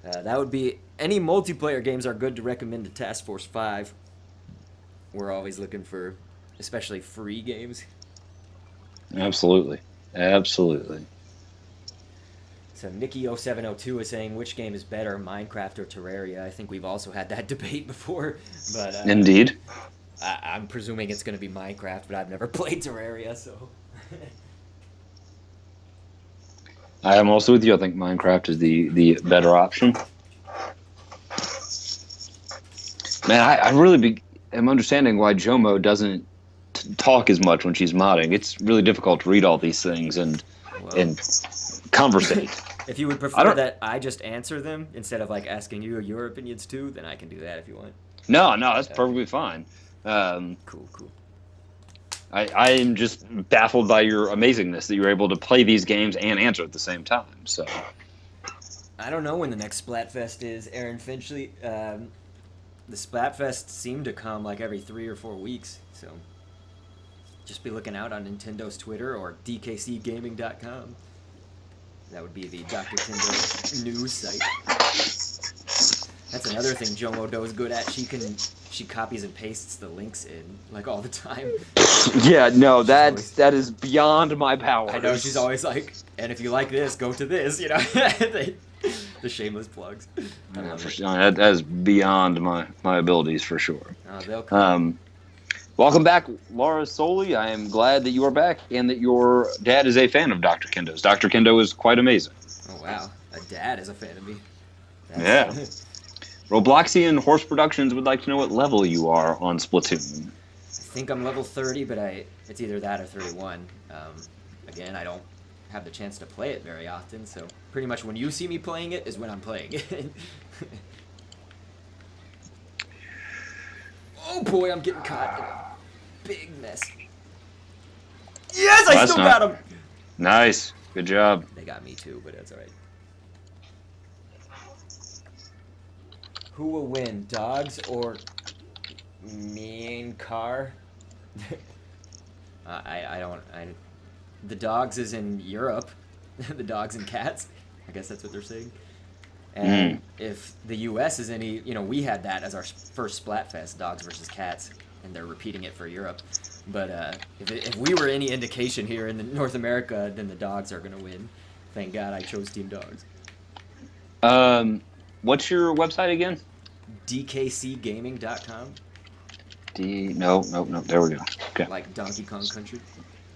Speaker 1: that would be... Any multiplayer games are good to recommend to Task Force 5. We're always looking for, especially free games.
Speaker 2: Absolutely.
Speaker 1: So Nikki0702 is saying, which game is better, Minecraft or Terraria? I think we've also had that debate before. But
Speaker 2: Indeed.
Speaker 1: I'm presuming it's going to be Minecraft, but I've never played Terraria, so...
Speaker 2: I am also with you. I think Minecraft is the better option. Man, I really am understanding why Jomo doesn't talk as much when she's modding. It's really difficult to read all these things and conversate.
Speaker 1: If you would prefer that I just answer them instead of like asking you your opinions too, then I can do that if you want.
Speaker 2: No, that's perfectly fine.
Speaker 1: Cool.
Speaker 2: I am just baffled by your amazingness that you're able to play these games and answer at the same time. So
Speaker 1: I don't know when the next Splatfest is, Aaron Finchley. The Splatfest seemed to come like every 3 or 4 weeks, so just be looking out on Nintendo's Twitter or dkcgaming.com. That would be the Dr. Kendo news site. That's another thing Jomo Doe's good at. She she copies and pastes the links in like all the time.
Speaker 2: Yeah, no, that
Speaker 1: always,
Speaker 2: that is beyond my powers.
Speaker 1: I know she's always like, and if you like this, go to this, you know. the shameless plugs.
Speaker 2: Yeah, that is beyond my abilities for sure.
Speaker 1: They'll come.
Speaker 2: Welcome back, Laura Soli. I am glad that you are back and that your dad is a fan of Dr. Kendo's. Dr. Kendo is quite amazing.
Speaker 1: Oh wow, a dad is a fan of me.
Speaker 2: Yeah. Robloxian Horse Productions would like to know what level you are on Splatoon.
Speaker 1: I think I'm level 30, but it's either that or 31. Again, I don't have the chance to play it very often, so pretty much when you see me playing it is when I'm playing it. Oh boy, I'm getting caught in a big mess. Yes, I still got him!
Speaker 2: Nice. Good job.
Speaker 1: They got me too, but that's alright. Who will win, dogs or mean car? The dogs is in Europe. The dogs and cats. I guess that's what they're saying. And if the U.S. is any, we had that as our first Splatfest, dogs versus cats, and they're repeating it for Europe. But if we were any indication here in North America, then the dogs are going to win. Thank God I chose Team Dogs.
Speaker 2: What's your website again?
Speaker 1: DKCgaming.com.
Speaker 2: No. There we go. Okay.
Speaker 1: Like Donkey Kong Country.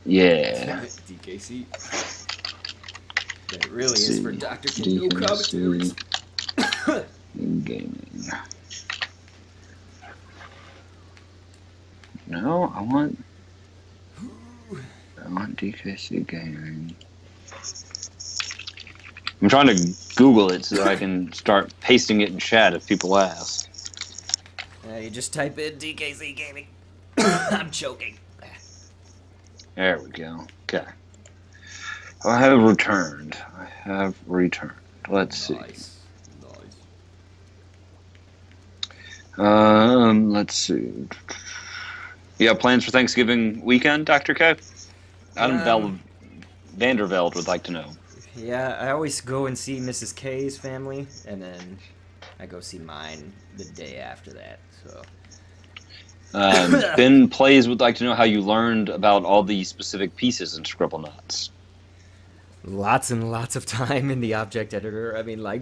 Speaker 2: Yeah.
Speaker 1: DKC. But it really is for DrKendoCommentaries.
Speaker 2: Gaming. No, I want DKC Gaming. I'm trying to Google it so that I can start pasting it in chat if people ask.
Speaker 1: You just type in DKC Gaming. I'm choking.
Speaker 2: There we go. Okay. I have returned. Let's see.
Speaker 1: Nice.
Speaker 2: Let's see. You have plans for Thanksgiving weekend, Dr. K? Adam Vanderveld would like to know.
Speaker 1: Yeah, I always go and see Mrs. K's family, and then I go see mine the day after that. So.
Speaker 2: Ben Plays would like to know how you learned about all the specific pieces in Scribblenauts.
Speaker 1: Lots and lots of time in the object editor. I mean, like,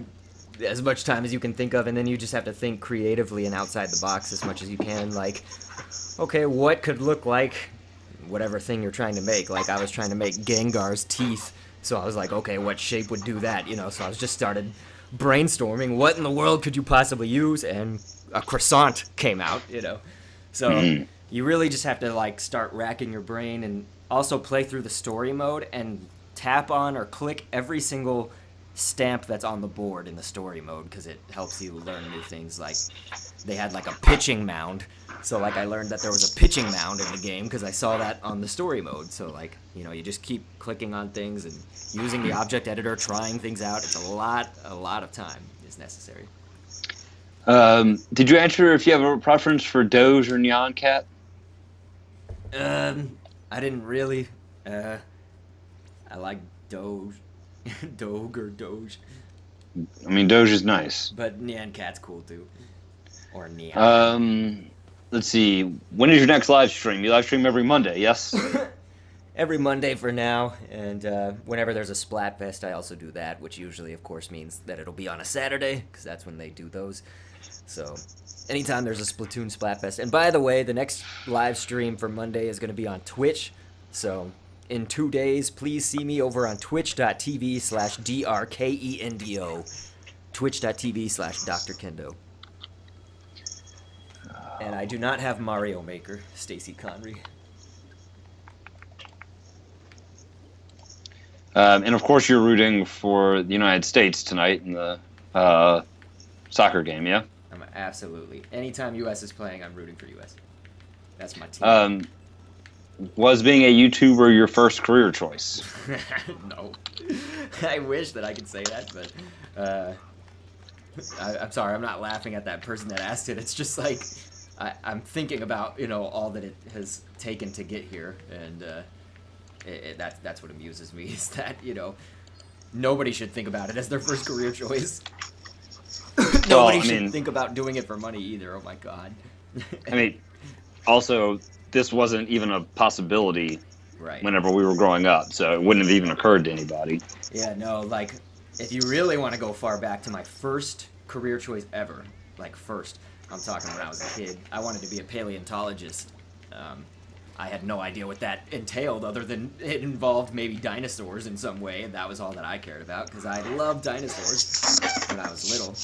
Speaker 1: as much time as you can think of, and then you just have to think creatively and outside the box as much as you can. Like, okay, what could look like whatever thing you're trying to make? Like, I was trying to make Gengar's teeth, so I was like, okay, what shape would do that? So I was just started brainstorming, what in the world could you possibly use? And a croissant came out, So you really just have to, like, start racking your brain and also play through the story mode and tap on or click every single stamp that's on the board in the story mode, because it helps you learn new things. Like, they had like a pitching mound, so like I learned that there was a pitching mound in the game because I saw that on the story mode. So like, you just keep clicking on things and using the object editor, trying things out. It's a lot of time is necessary.
Speaker 2: Did you answer if you have a preference for Doge or Neon Cat?
Speaker 1: I didn't really. I like Doge. Doge or Doge.
Speaker 2: I mean, Doge is nice.
Speaker 1: But Neon Cat's cool too. Or Neon.
Speaker 2: Let's see. When is your next live stream? You live stream every Monday, yes?
Speaker 1: Every Monday for now, and whenever there's a Splatfest, I also do that, which usually, of course, means that it'll be on a Saturday, because that's when they do those. So, anytime there's a Splatoon Splatfest. And by the way, the next live stream for Monday is going to be on Twitch, so in 2 days, please see me over on twitch.tv/DrKendo. Twitch.tv/DrKendo. And I do not have Mario Maker, Stacy Conry.
Speaker 2: And of course, you're rooting for the United States tonight in the soccer game, yeah?
Speaker 1: Absolutely. Anytime U.S. is playing, I'm rooting for U.S. That's my team.
Speaker 2: Was being a YouTuber your first career choice?
Speaker 1: No. I wish that I could say that, but I'm sorry, I'm not laughing at that person that asked it. It's just like, I'm thinking about, all that it has taken to get here, and that's what amuses me, is that, nobody should think about it as their first career choice. Nobody should think about doing it for money either, oh my god.
Speaker 2: I mean, also, this wasn't even a possibility
Speaker 1: right.
Speaker 2: whenever we were growing up, so it wouldn't have even occurred to anybody.
Speaker 1: Yeah, no, like, if you really want to go far back to my first career choice ever, like first, I'm talking when I was a kid, I wanted to be a paleontologist. I had no idea what that entailed other than it involved maybe dinosaurs in some way, and that was all that I cared about, because I loved dinosaurs when I was little.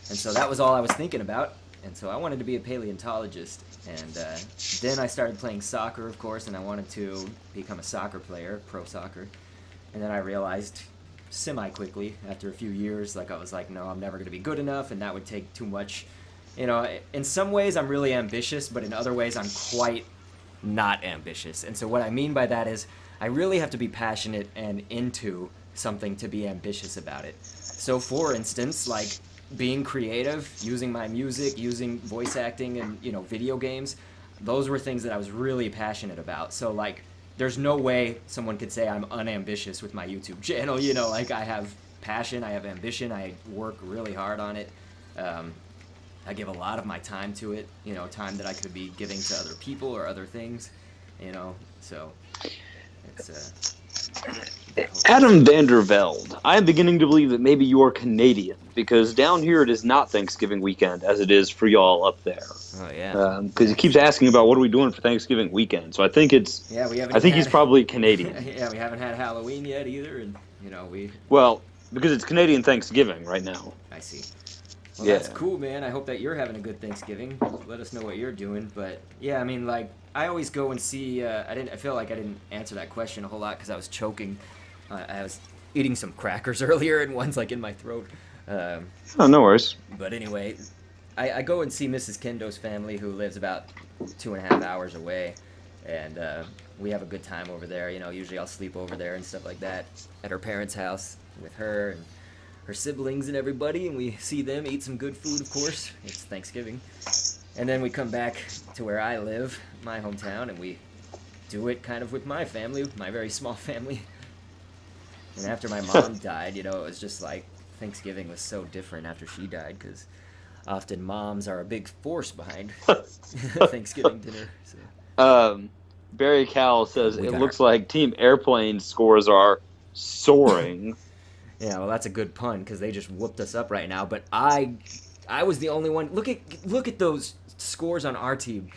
Speaker 1: And so that was all I was thinking about, and so I wanted to be a paleontologist. And then I started playing soccer, of course, and I wanted to become a soccer player, pro soccer. And then I realized semi-quickly, after a few years, like I was like, no, I'm never going to be good enough, and that would take too much. You know, in some ways I'm really ambitious, but in other ways I'm quite not ambitious. And so what I mean by that is I really have to be passionate and into something to be ambitious about it. So for instance, like being creative, using my music, using voice acting and, you know, video games, those were things that I was really passionate about. So like there's no way someone could say I'm unambitious with my YouTube channel. You know, like I have passion, I have ambition, I work really hard on it. I give a lot of my time to it, you know, time that I could be giving to other people or other things, you know, so it's
Speaker 3: Adam Vandervelde, I am beginning to believe that maybe you are Canadian, because down here it is not Thanksgiving weekend as it is for y'all up there.
Speaker 1: Oh yeah.
Speaker 3: Because he keeps asking about what are we doing for Thanksgiving weekend, so I think it's.
Speaker 1: Yeah, we haven't.
Speaker 3: I think he's probably Canadian.
Speaker 1: Yeah, we haven't had Halloween yet either, and you know we.
Speaker 3: Well, because it's Canadian Thanksgiving right now.
Speaker 1: I see. Well,
Speaker 3: Yeah.
Speaker 1: that's cool, man. I hope that you're having a good Thanksgiving. Let us know what you're doing. But yeah, I mean, like I always go and see. I feel like I didn't answer that question a whole lot because I was choking. I was eating some crackers earlier, and one's like in my throat.
Speaker 3: Oh, no worries.
Speaker 1: But anyway, I go and see Mrs. Kendo's family, who lives about 2.5 hours away, and we have a good time over there. You know, usually I'll sleep over there and stuff like that at her parents' house with her and her siblings and everybody, and we see them eat some good food, of course. It's Thanksgiving. And then we come back to where I live, my hometown, and we do it kind of with my family, my very small family. And after my mom died, you know, it was just like Thanksgiving was so different after she died, because often moms are a big force behind Thanksgiving dinner. So.
Speaker 3: Barry Cowell says it looks like Team Airplane scores are soaring.
Speaker 1: Yeah, well, that's a good pun because they just whooped us up right now. But I was the only one. Look at those scores on our team.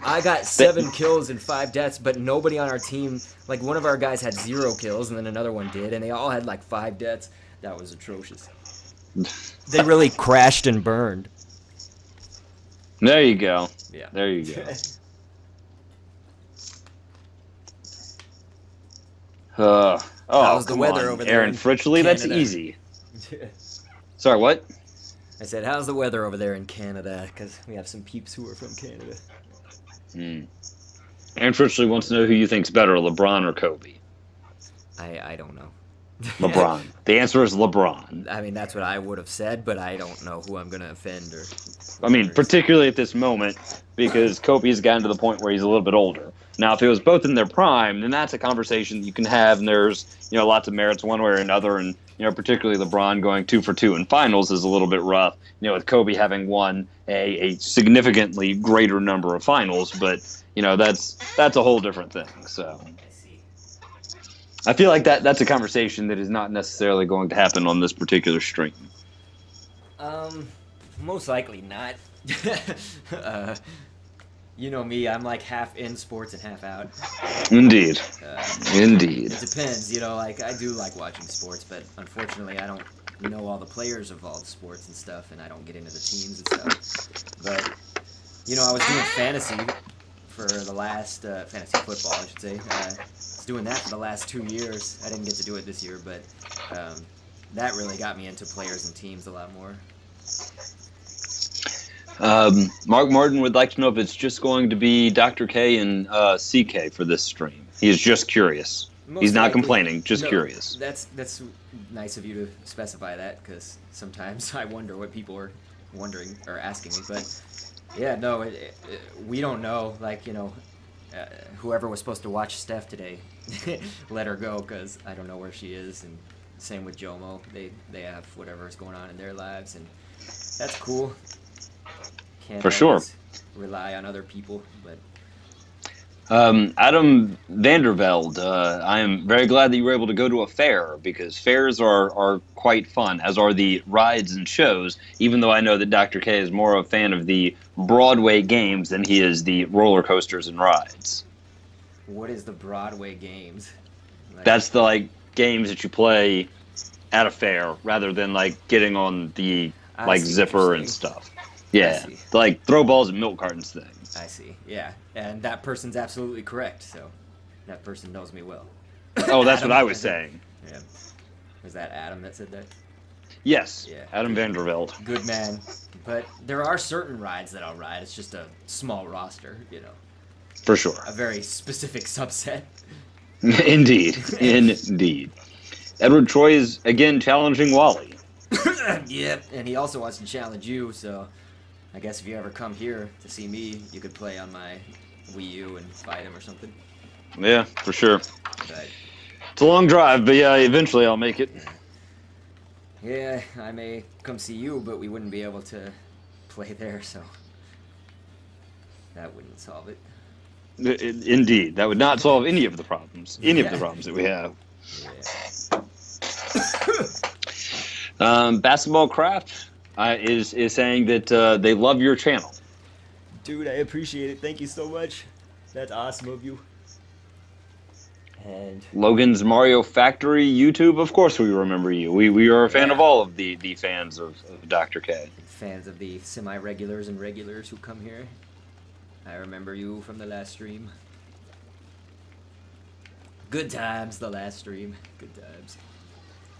Speaker 1: I got 7 kills and 5 deaths, but nobody on our team. Like one of our guys had 0 kills, and then another one did, and they all had like 5 deaths. That was atrocious. They really crashed and burned.
Speaker 3: There you go.
Speaker 1: Yeah.
Speaker 3: There you go.
Speaker 1: How's the
Speaker 3: come
Speaker 1: weather
Speaker 3: on,
Speaker 1: over there
Speaker 3: Aaron
Speaker 1: in
Speaker 3: Fritchley, that's
Speaker 1: Canada?
Speaker 3: easy. Sorry, what?
Speaker 1: I said, how's the weather over there in Canada? Because we have some peeps who are from Canada.
Speaker 3: Aaron Fritchley wants to know who you think's better, LeBron or Kobe.
Speaker 1: I don't know.
Speaker 3: LeBron. The answer is LeBron.
Speaker 1: I mean, that's what I would have said, but I don't know who I'm going to offend or.
Speaker 3: I mean, particularly at this moment, because Kobe's gotten to the point where he's a little bit older. Now, if it was both in their prime, then that's a conversation you can have, and there's, you know, lots of merits one way or another, and, you know, particularly LeBron going 2 for 2 in finals is a little bit rough, you know, with Kobe having won a significantly greater number of finals, but, you know, that's a whole different thing, so. I feel like that's a conversation that is not necessarily going to happen on this particular stream.
Speaker 1: Most likely not. You know me, I'm like half in sports and half out.
Speaker 3: Indeed. Indeed.
Speaker 1: It depends, you know, like I do like watching sports, but unfortunately I don't know all the players of all the sports and stuff, and I don't get into the teams and stuff. But, you know, I was doing fantasy for the last, fantasy football, I should say. I was doing that for the last 2 years. I didn't get to do it this year, but that really got me into players and teams a lot more.
Speaker 3: Mark Martin would like to know if it's just going to be Dr. K and CK for this stream. He is just curious. He's not complaining, just curious.
Speaker 1: That's nice of you to specify that, because sometimes I wonder what people are wondering or asking me. But yeah, no, we don't know. Like, you know, whoever was supposed to watch Steph today, let her go, because I don't know where she is. And same with Jomo. They have whatever is going on in their lives, and that's cool. can't
Speaker 2: For sure.
Speaker 1: always rely on other people, but
Speaker 2: Adam Vanderveld, I am very glad that you were able to go to a fair, because fairs are quite fun, as are the rides and shows, even though I know that Dr. K is more a fan of the Broadway games than he is the roller coasters and rides.
Speaker 1: what is the Broadway games? Like,
Speaker 2: That's the games that you play at a fair rather than getting on the
Speaker 1: I see what you're
Speaker 2: zipper and
Speaker 1: saying.
Speaker 2: stuff. Yeah,
Speaker 1: see.
Speaker 2: the throw balls and milk cartons thing.
Speaker 1: I see. Yeah, and that person's absolutely correct. So that person knows me well.
Speaker 2: Oh, that's
Speaker 1: Adam,
Speaker 2: what I was saying.
Speaker 1: Yeah. Was that Adam that said that?
Speaker 2: Yes,
Speaker 1: Yeah.
Speaker 2: Adam Vanderveld.
Speaker 1: Good man. But there are certain rides that I'll ride. It's just a small roster,
Speaker 2: For sure.
Speaker 1: a very specific subset.
Speaker 2: Indeed. Indeed. Edward Troy is, again, challenging Wally.
Speaker 1: Yep, and he also wants to challenge you, so I guess if you ever come here to see me, you could play on my Wii U and fight him or something.
Speaker 2: Yeah, for sure.
Speaker 1: But
Speaker 2: It's a long drive, but yeah, eventually I'll make it.
Speaker 1: yeah, I may come see you, but we wouldn't be able to play there, so that wouldn't solve it.
Speaker 2: Indeed. That would not solve any of the problems. Any of the problems that we have.
Speaker 1: Yeah.
Speaker 2: Basketball Craft is saying that they love your channel.
Speaker 1: Dude, I appreciate it. Thank you so much. That's awesome of you. And
Speaker 2: Logan's Mario Factory YouTube, of course we remember you. We are a fan of all of the fans of Dr. K.
Speaker 1: fans of the semi-regulars and regulars who come here. I remember you from the last stream. Good times, the last stream. Good times.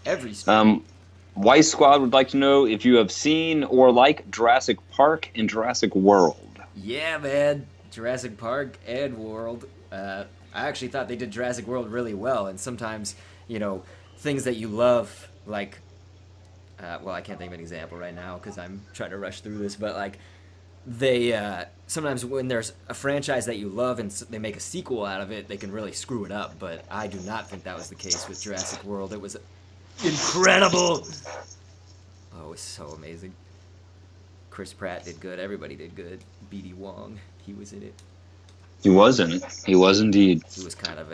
Speaker 1: Every stream.
Speaker 2: Weiss Squad would like to know if you have seen or like Jurassic Park and Jurassic World.
Speaker 1: Yeah, man. Jurassic Park and World. I actually thought they did Jurassic World really well, and sometimes, things that you love, like, well, I can't think of an example right now because I'm trying to rush through this, but, they, sometimes when there's a franchise that you love and they make a sequel out of it, they can really screw it up, but I do not think that was the case with Jurassic World. It was incredible! Oh, it was so amazing. Chris Pratt did good. Everybody did good. B.D. Wong, he was in it.
Speaker 2: He was in it. He was indeed.
Speaker 1: He was kind of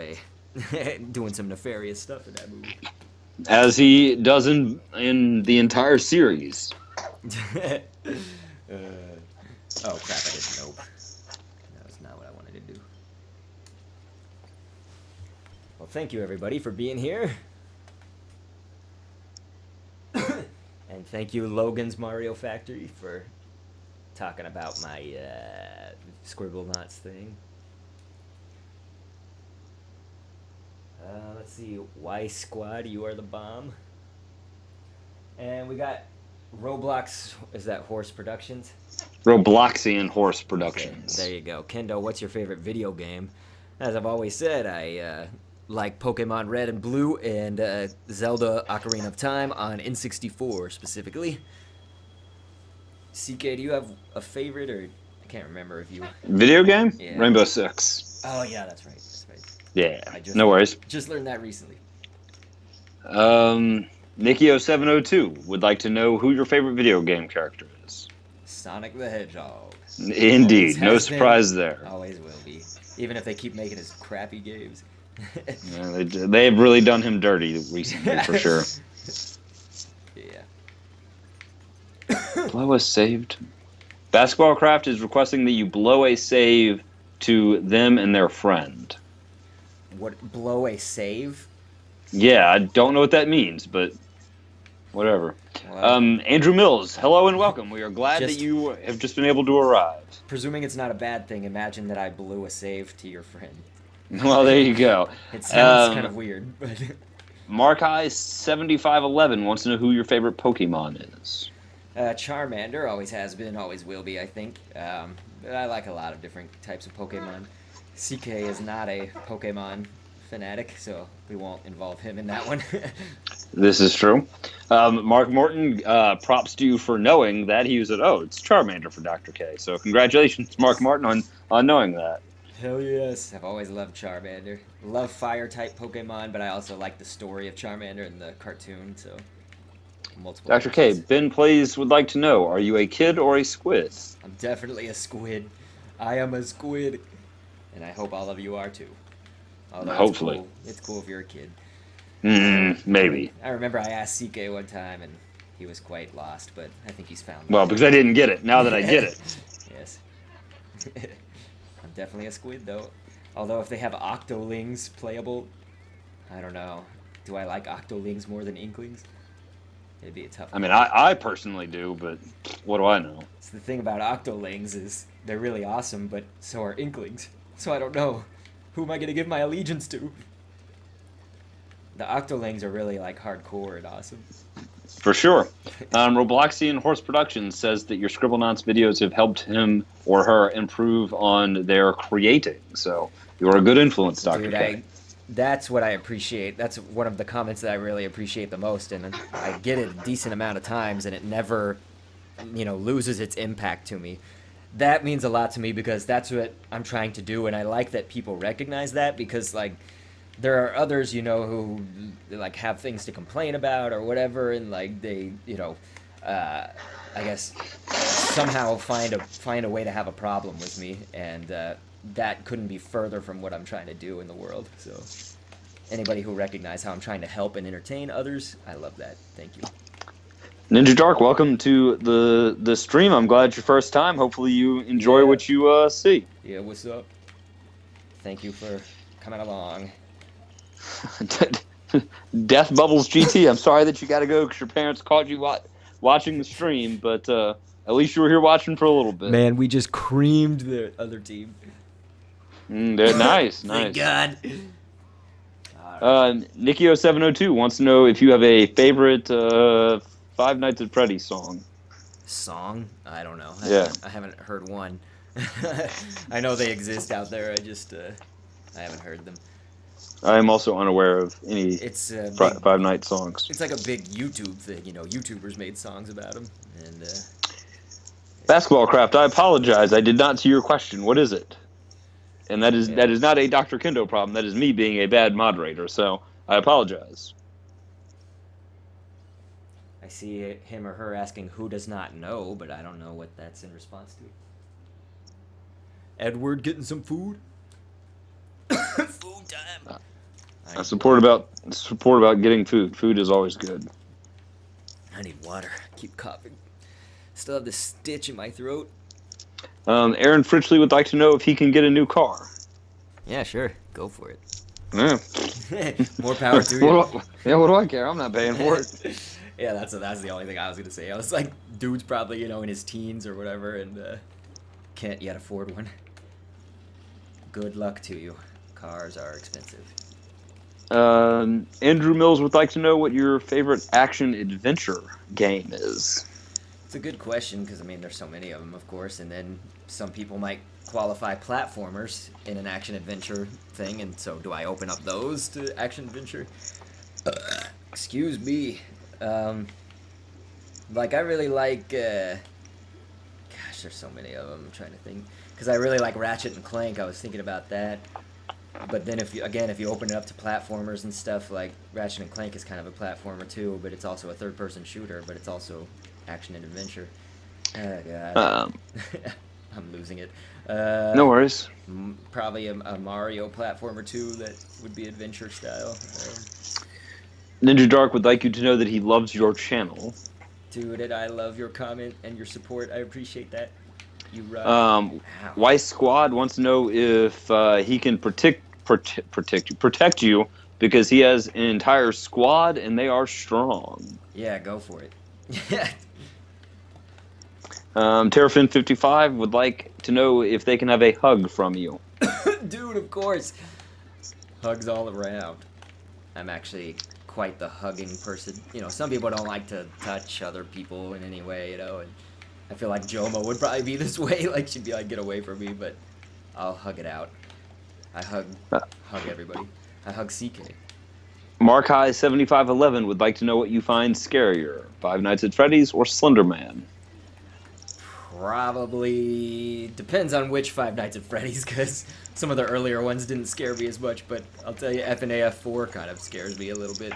Speaker 1: doing some nefarious stuff in that movie.
Speaker 2: As he does in the entire series.
Speaker 1: Oh crap, I didn't nope. That was not what I wanted to do. Well, thank you everybody for being here. And thank you Logan's Mario Factory for talking about my Scribblenauts thing. Let's see, Y Squad, you are the bomb. And we got Roblox, is that Horse Productions?
Speaker 2: Robloxian Horse Productions.
Speaker 1: Okay, there you go. Kendo, what's your favorite video game? As I've always said, I like Pokemon Red and Blue and Zelda Ocarina of Time on N64 specifically. CK, do you have a favorite, or I can't remember if you...
Speaker 2: Video game?
Speaker 1: Yeah.
Speaker 2: Rainbow Six.
Speaker 1: Oh yeah, that's right. That's right.
Speaker 2: Yeah,
Speaker 1: No
Speaker 2: worries.
Speaker 1: Just learned that recently.
Speaker 2: Nikio702 would like to know who your favorite video game character is.
Speaker 1: Sonic the Hedgehog.
Speaker 2: Indeed,
Speaker 1: Always
Speaker 2: no
Speaker 1: has
Speaker 2: surprise
Speaker 1: been.
Speaker 2: there.
Speaker 1: Always will be. Even if they keep making his crappy games.
Speaker 2: Yeah, they've really done him dirty recently, for sure.
Speaker 1: Yeah.
Speaker 2: Blow a saved. Basketball Craft is requesting that you blow a save to them and their friend.
Speaker 1: What, blow a save?
Speaker 2: Yeah, I don't know what that means, but whatever.
Speaker 1: Well,
Speaker 2: Andrew Mills, hello and welcome. We are glad
Speaker 1: Just-
Speaker 2: that you have just been able to arrive.
Speaker 1: presuming it's not a bad thing, imagine that I blew a save to your friend.
Speaker 2: Well, there you go.
Speaker 1: It sounds kind of weird, but...
Speaker 2: Markeye7511 wants to know who your favorite Pokemon is.
Speaker 1: Charmander always has been, always will be, I think. But I like a lot of different types of Pokemon. CK is not a Pokemon fanatic, so we won't involve him in that one.
Speaker 2: This is true. Mark Morton, props to you for knowing that. He said, oh, it's Charmander for Dr. K. So congratulations, Mark Martin, on knowing that.
Speaker 1: Hell yes. I've always loved Charmander. Love fire-type Pokemon, but I also like the story of Charmander in the cartoon, so... multiple.
Speaker 2: Dr. K,
Speaker 1: matches.
Speaker 2: Ben Plays would like to know, are you a kid or a squid?
Speaker 1: I'm definitely a squid. I am a squid. And I hope all of you are too. Although
Speaker 2: Hopefully.
Speaker 1: It's cool if you're a kid.
Speaker 2: Maybe.
Speaker 1: I remember I asked CK one time and he was quite lost, but I think he's found
Speaker 2: Well, because I didn't get it. Now that I get it.
Speaker 1: Yes. I'm definitely a squid, though. Although if they have octolings playable, I don't know. Do I like octolings more than inklings? It'd be a tough one.
Speaker 2: I mean, I personally do, but what do I know?
Speaker 1: So the thing about octolings is they're really awesome, but so are inklings. So I don't know. Who am I going to give my allegiance to? The octolings are really like hardcore and awesome.
Speaker 2: For sure. Robloxian Horse Productions says that your Scribblenauts videos have helped him or her improve on their creating. So you're a good influence, Dr.
Speaker 1: Dude,
Speaker 2: K.
Speaker 1: that's what I appreciate. That's one of the comments that I really appreciate the most, and I get it a decent amount of times, and it never, loses its impact to me. That means a lot to me because that's what I'm trying to do, and I like that people recognize that because, like, there are others, who, like, have things to complain about or whatever, and, like, they, I guess somehow find a way to have a problem with me, and that couldn't be further from what I'm trying to do in the world. So anybody who recognizes how I'm trying to help and entertain others, I love that. Thank you.
Speaker 3: Ninja Dark, welcome to the stream. I'm glad it's your first time. Hopefully you enjoy what you see.
Speaker 1: Yeah, what's up? Thank you for coming along.
Speaker 3: Death Bubbles GT, I'm sorry that you got to go because your parents caught you watching the stream, but at least you were here watching for a little bit.
Speaker 1: Man, we just creamed the other team.
Speaker 3: They're nice.
Speaker 1: Thank God.
Speaker 3: Nikio702 wants to know if you have a favorite Five Nights at Freddy's song.
Speaker 1: Song? I don't know. I haven't heard one. I know they exist out there. I haven't heard them.
Speaker 3: I am also unaware of any Five Nights songs.
Speaker 1: It's like a big YouTube thing. YouTubers made songs about them. And
Speaker 3: Basketball Craft, I apologize. I did not see your question. What is it? And that is not a Dr. Kendo problem. That is me being a bad moderator. So I apologize.
Speaker 1: I see him or her asking who does not know, but I don't know what that's in response to. Edward getting some food? Food time.
Speaker 3: I support about getting food. Food is always good.
Speaker 1: I need water. I keep coughing. Still have this stitch in my throat.
Speaker 3: Aaron Fritchley would like to know if he can get a new car.
Speaker 1: Yeah, sure. Go for it.
Speaker 3: Yeah.
Speaker 1: More power to you.
Speaker 3: What do I care? I'm not paying for it.
Speaker 1: Yeah, that's the only thing I was gonna say. I was like, dude's probably in his teens or whatever, and can't yet afford one. Good luck to you. Cars are expensive.
Speaker 3: Andrew Mills would like to know what your favorite action-adventure game is.
Speaker 1: It's a good question, because, there's so many of them, of course, and then some people might qualify platformers in an action-adventure thing, and so do I open up those to action-adventure? Excuse me. I really like, gosh, there's so many of them, I'm trying to think, because I really like Ratchet and Clank. I was thinking about that. But then if you open it up to platformers and stuff, like Ratchet and Clank is kind of a platformer too, but it's also a third-person shooter, but it's also action and adventure. Oh God, I'm losing it.
Speaker 3: No worries.
Speaker 1: Probably a Mario platformer too that would be adventure style.
Speaker 3: Ninja Dark would like you to know that he loves your channel.
Speaker 1: Dude, I love your comment and your support. I appreciate that. You rock.
Speaker 3: Weiss Squad wants to know if he can protect you because he has an entire squad and they are strong.
Speaker 1: Yeah, go for it.
Speaker 3: Terrafin55 would like to know if they can have a hug from you.
Speaker 1: Dude, of course. Hugs all around. I'm actually quite the hugging person. Some people don't like to touch other people in any way, and I feel like Joma would probably be this way. Like, she'd be like, get away from me, but I'll hug it out. I hug everybody. I hug CK.
Speaker 3: Mark High 7511 would like to know what you find scarier, Five Nights at Freddy's or Slender Man.
Speaker 1: Probably depends on which Five Nights at Freddy's, because some of the earlier ones didn't scare me as much, but I'll tell you, FNAF 4 kind of scares me a little bit.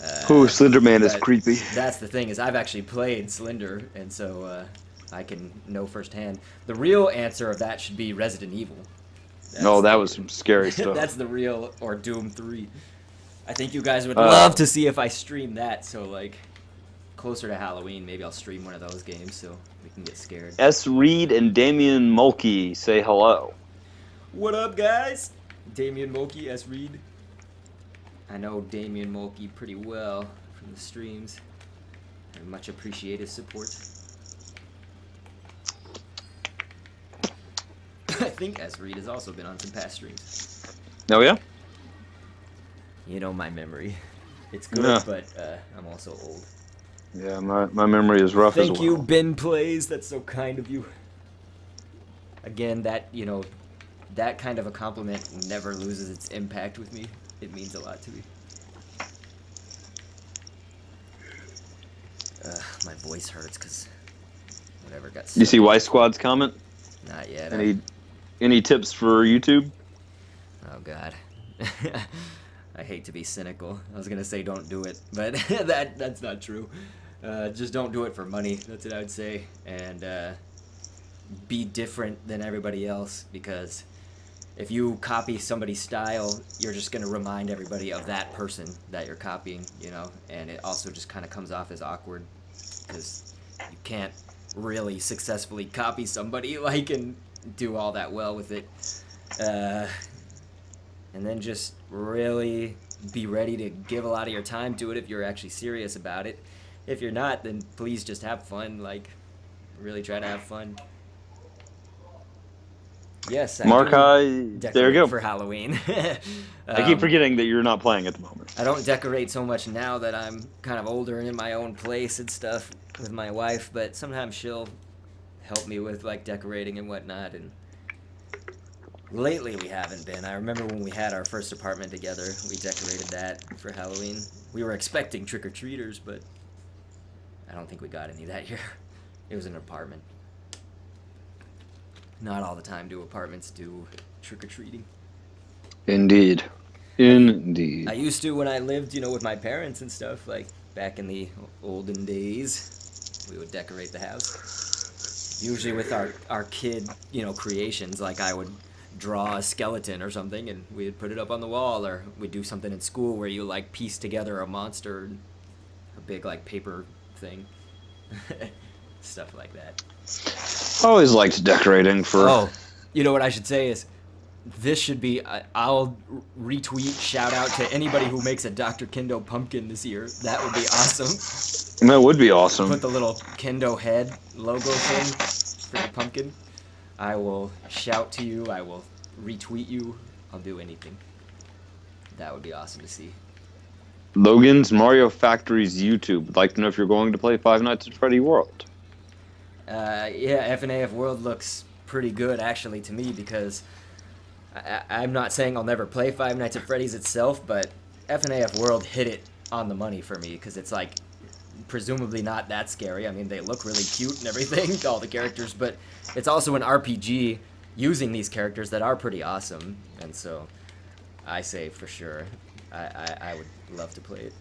Speaker 3: Oh, Slenderman is creepy.
Speaker 1: That's the thing, is I've actually played Slender, and so I can know firsthand. The real answer of that should be Resident Evil.
Speaker 3: No, that was some scary stuff.
Speaker 1: That's the real, or Doom 3. I think you guys would love to see if I stream that, so like closer to Halloween, maybe I'll stream one of those games so we can get scared.
Speaker 3: S. Reed and Damian Mulkey say hello.
Speaker 1: What up, guys? Damian Mulkey, S. Reed. I know Damian Mulkey pretty well from the streams. I much appreciate his support. I think S. Reed has also been on some past streams.
Speaker 3: Oh, yeah?
Speaker 1: You know my memory. It's good,
Speaker 3: Yeah.
Speaker 1: but I'm also old.
Speaker 3: Yeah, my memory is rough as well.
Speaker 1: Thank you, Ben Plays. That's so kind of you. Again, that, you know, that kind of a compliment never loses its impact with me. It means a lot to me. My voice hurts because whatever got stuck.
Speaker 3: You see Y Squad's comment?
Speaker 1: Not yet.
Speaker 3: Any tips for YouTube?
Speaker 1: Oh, God. I hate to be cynical. I was going to say don't do it, but that's not true. Just don't do it for money. That's what I would say. And be different than everybody else, because if you copy somebody's style, you're just going to remind everybody of that person that you're copying, you know, and it also just kind of comes off as awkward because you can't really successfully copy somebody like and do all that well with it. And then just really be ready to give a lot of your time to it if you're actually serious about it. If you're not, then please just have fun, like really try to have fun. Yes,
Speaker 3: There you go.
Speaker 1: For Halloween.
Speaker 3: I keep forgetting that you're not playing at the moment.
Speaker 1: I don't decorate so much now that I'm kind of older and in my own place and stuff with my wife, but sometimes she'll help me with like decorating and whatnot. And lately we haven't been. I remember when we had our first apartment together, we decorated that for Halloween. We were expecting trick-or-treaters, but I don't think we got any that year. It was an apartment. Not all the time do apartments do trick-or-treating.
Speaker 3: Indeed. Indeed.
Speaker 1: I used to when I lived, you know, with my parents and stuff, like back in the olden days, we would decorate the house. Usually with our kid, you know, creations, like I would draw a skeleton or something and we'd put it up on the wall, or we'd do something in school where you like piece together a monster, a big like paper thing. Stuff like that.
Speaker 3: Always liked decorating for...
Speaker 1: Oh, you know what I should say is, this should be, I'll retweet, shout out to anybody who makes a Dr. Kendo pumpkin this year. That would be awesome.
Speaker 3: That would be awesome.
Speaker 1: Put the little Kendo head logo thing for the pumpkin. I will shout to you, I will retweet you, I'll do anything. That would be awesome to see.
Speaker 3: Logan's Mario Factory's YouTube would like to know if you're going to play Five Nights at Freddy World.
Speaker 1: Yeah, FNAF World looks pretty good, actually, to me, because I'm not saying I'll never play Five Nights at Freddy's itself, but FNAF World hit it on the money for me, because it's, like, presumably not that scary. I mean, they look really cute and everything, all the characters, but it's also an RPG using these characters that are pretty awesome, and so I say for sure I would love to play it.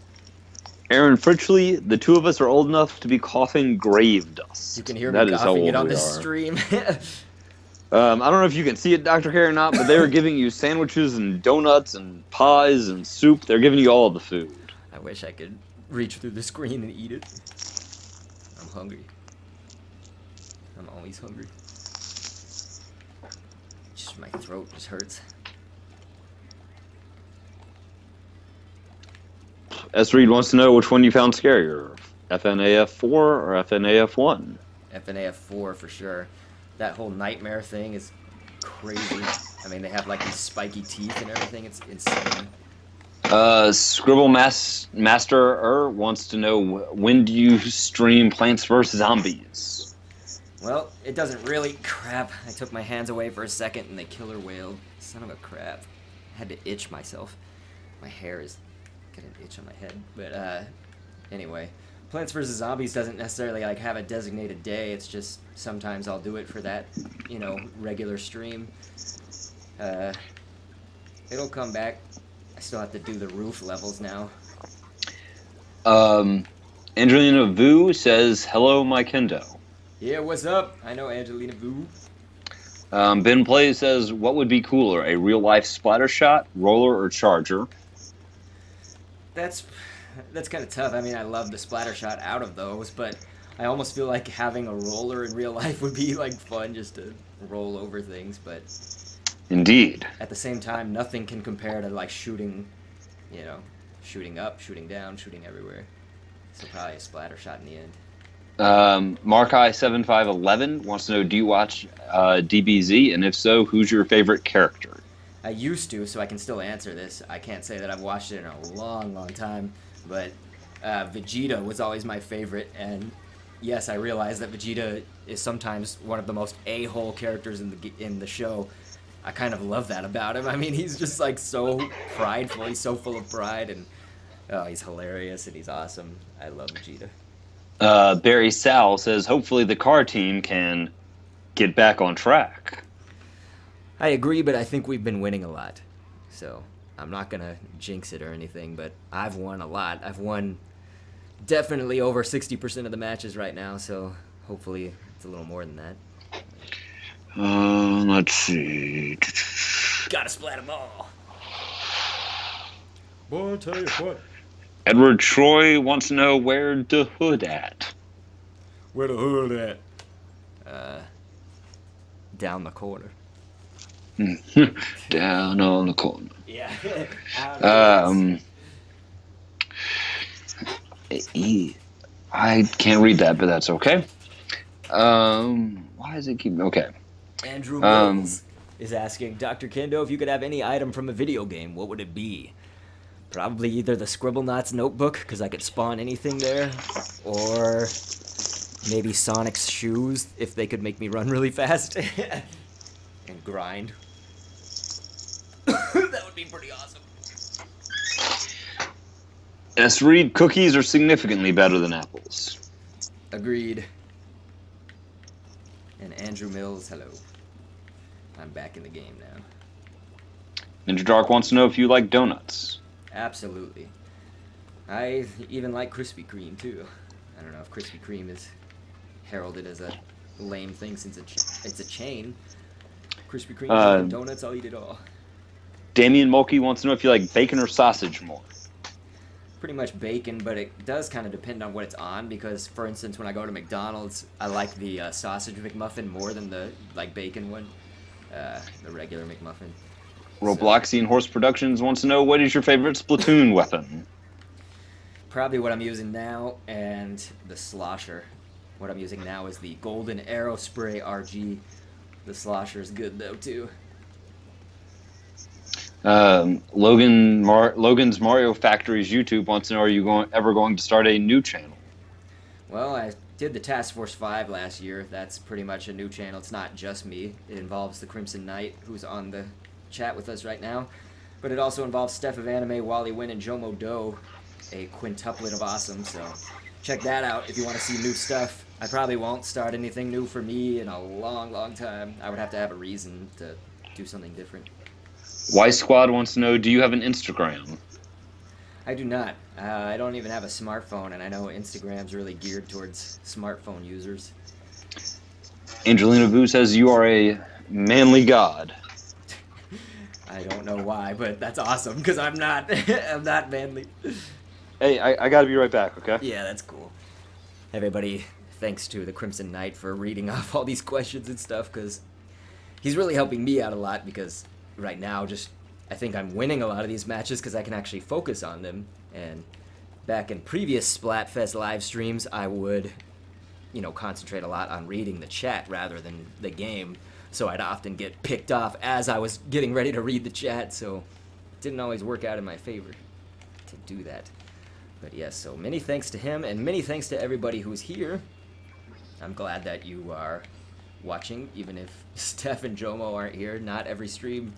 Speaker 3: Aaron Fritchley, the two of us are old enough to be coughing grave dust.
Speaker 1: You can hear me coughing it on the stream.
Speaker 3: I don't know if you can see it, Dr. K, or not, but they were giving you sandwiches and donuts and pies and soup. They're giving you all the food.
Speaker 1: I wish I could reach through the screen and eat it. I'm hungry. I'm always hungry. Just my throat just hurts.
Speaker 3: S. Reed wants to know which one you found scarier, FNAF 4 or FNAF 1?
Speaker 1: FNAF 4 for sure. That whole nightmare thing is crazy. I mean, they have like these spiky teeth and everything. It's insane. Master
Speaker 3: wants to know, when do you stream Plants vs. Zombies?
Speaker 1: Well, it doesn't really... Crap. I took my hands away for a second and they killer wailed. Son of a crap. I had to itch myself. My hair is... got an itch on my head, but anyway, Plants vs. Zombies doesn't necessarily like have a designated day. It's just sometimes I'll do it for that, you know, regular stream. It'll come back. I still have to do the roof levels now.
Speaker 2: Angelina Vu says, "Hello, my kendo."
Speaker 1: Yeah, what's up? I know Angelina Vu.
Speaker 2: Ben Plays says, "What would be cooler, a real-life splatter shot, roller, or charger?"
Speaker 1: That's kind of tough. I mean, I love the splatter shot out of those, but I almost feel like having a roller in real life would be like fun just to roll over things. But
Speaker 2: Indeed.
Speaker 1: at the same time, nothing can compare to like shooting, shooting up, shooting down, shooting everywhere. So probably a splatter shot in the end.
Speaker 2: Markai7511 wants to know, do you watch DBZ? And if so, who's your favorite character?
Speaker 1: I used to, so I can still answer this. I can't say that I've watched it in a long, long time, but Vegeta was always my favorite, and yes, I realize that Vegeta is sometimes one of the most a-hole characters in the show. I kind of love that about him. I mean, he's just like so prideful. He's so full of pride, and he's hilarious and he's awesome. I love Vegeta.
Speaker 2: Barry Sal says, hopefully the car team can get back on track.
Speaker 1: I agree, but I think we've been winning a lot. So I'm not going to jinx it or anything, but I've won a lot. I've won definitely over 60% of the matches right now, so hopefully it's a little more than that.
Speaker 2: Let's see.
Speaker 1: Gotta splat them all. Boy, I'll tell you what.
Speaker 2: Edward Troy wants to know where the hood at.
Speaker 1: Where the hood at? Down the corner.
Speaker 2: Down on the corner.
Speaker 1: Yeah.
Speaker 2: I can't read that, but that's okay. Why is it keep... Okay.
Speaker 1: Andrew Mills is asking, Dr. Kendo, if you could have any item from a video game, what would it be? Probably either the Scribblenauts notebook, because I could spawn anything there, or maybe Sonic's shoes, if they could make me run really fast and grind. That would be pretty awesome.
Speaker 2: S. Reed, cookies are significantly better than apples.
Speaker 1: Agreed. And Andrew Mills, hello. I'm back in the game now.
Speaker 2: Ninja Dark wants to know if you like donuts.
Speaker 1: Absolutely. I even like Krispy Kreme, too. I don't know if Krispy Kreme is heralded as a lame thing since it's a chain. Krispy Kreme, Dunkin' Donuts, I'll eat it all.
Speaker 2: Damien Mulkey wants to know if you like bacon or sausage more.
Speaker 1: Pretty much bacon, but it does kind of depend on what it's on, because, for instance, when I go to McDonald's, I like the sausage McMuffin more than the bacon one, the regular McMuffin.
Speaker 2: Robloxian Horse Productions wants to know, what is your favorite Splatoon weapon?
Speaker 1: Probably what I'm using now, and the slosher. What I'm using now is the Golden Arrow Spray RG. The slosher is good, though, too.
Speaker 2: Logan's Mario Factory's YouTube wants to know, are you ever going to start a new channel?
Speaker 1: Well, I did the Task Force 5 last year. That's pretty much a new channel. It's not just me. It involves the Crimson Knight, who's on the chat with us right now. But it also involves Steph of Anime, Wally Win, and Jomo Do, a quintuplet of awesome. So check that out if you want to see new stuff. I probably won't start anything new for me in a long, long time. I would have to have a reason to do something different.
Speaker 2: Y Squad wants to know, do you have an Instagram?
Speaker 1: I do not. I don't even have a smartphone, and I know Instagram's really geared towards smartphone users.
Speaker 2: Angelina Vu says you are a manly god.
Speaker 1: I don't know why, but that's awesome, because I'm not. I'm not manly.
Speaker 3: Hey, I gotta be right back, okay?
Speaker 1: Yeah, that's cool. Everybody, thanks to the Crimson Knight for reading off all these questions and stuff, because he's really helping me out a lot, because right now, I think I'm winning a lot of these matches because I can actually focus on them. And back in previous Splatfest live streams, I would, concentrate a lot on reading the chat rather than the game. So I'd often get picked off as I was getting ready to read the chat. So it didn't always work out in my favor to do that. But yes, so many thanks to him and many thanks to everybody who's here. I'm glad that you are watching, even if Steph and Jomo aren't here. Not every stream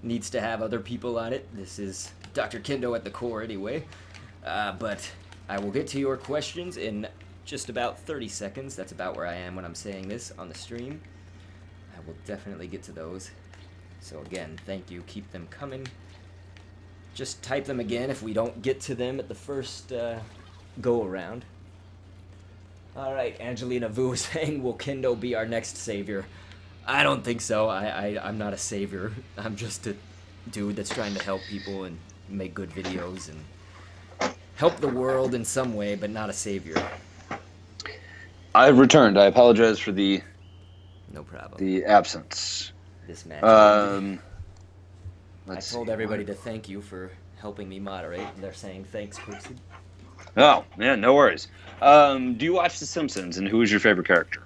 Speaker 1: needs to have other people on it. This is Dr. Kendo at the core anyway. But I will get to your questions in just about 30 seconds. That's about where I am when I'm saying this on the stream. I will definitely get to those. So again, thank you. Keep them coming. Just type them again if we don't get to them at the first go around. All right, Angelina Vu saying, will Kendo be our next savior? I don't think so. I'm not a savior. I'm just a dude that's trying to help people and make good videos and help the world in some way, but not a savior.
Speaker 2: I've returned. I apologize for the
Speaker 1: no problem.
Speaker 2: The absence.
Speaker 1: This match.
Speaker 2: I
Speaker 1: told everybody to thank you for helping me moderate, and they're saying thanks, Percy.
Speaker 2: Oh, yeah, no worries. Do you watch The Simpsons, and who is your favorite character?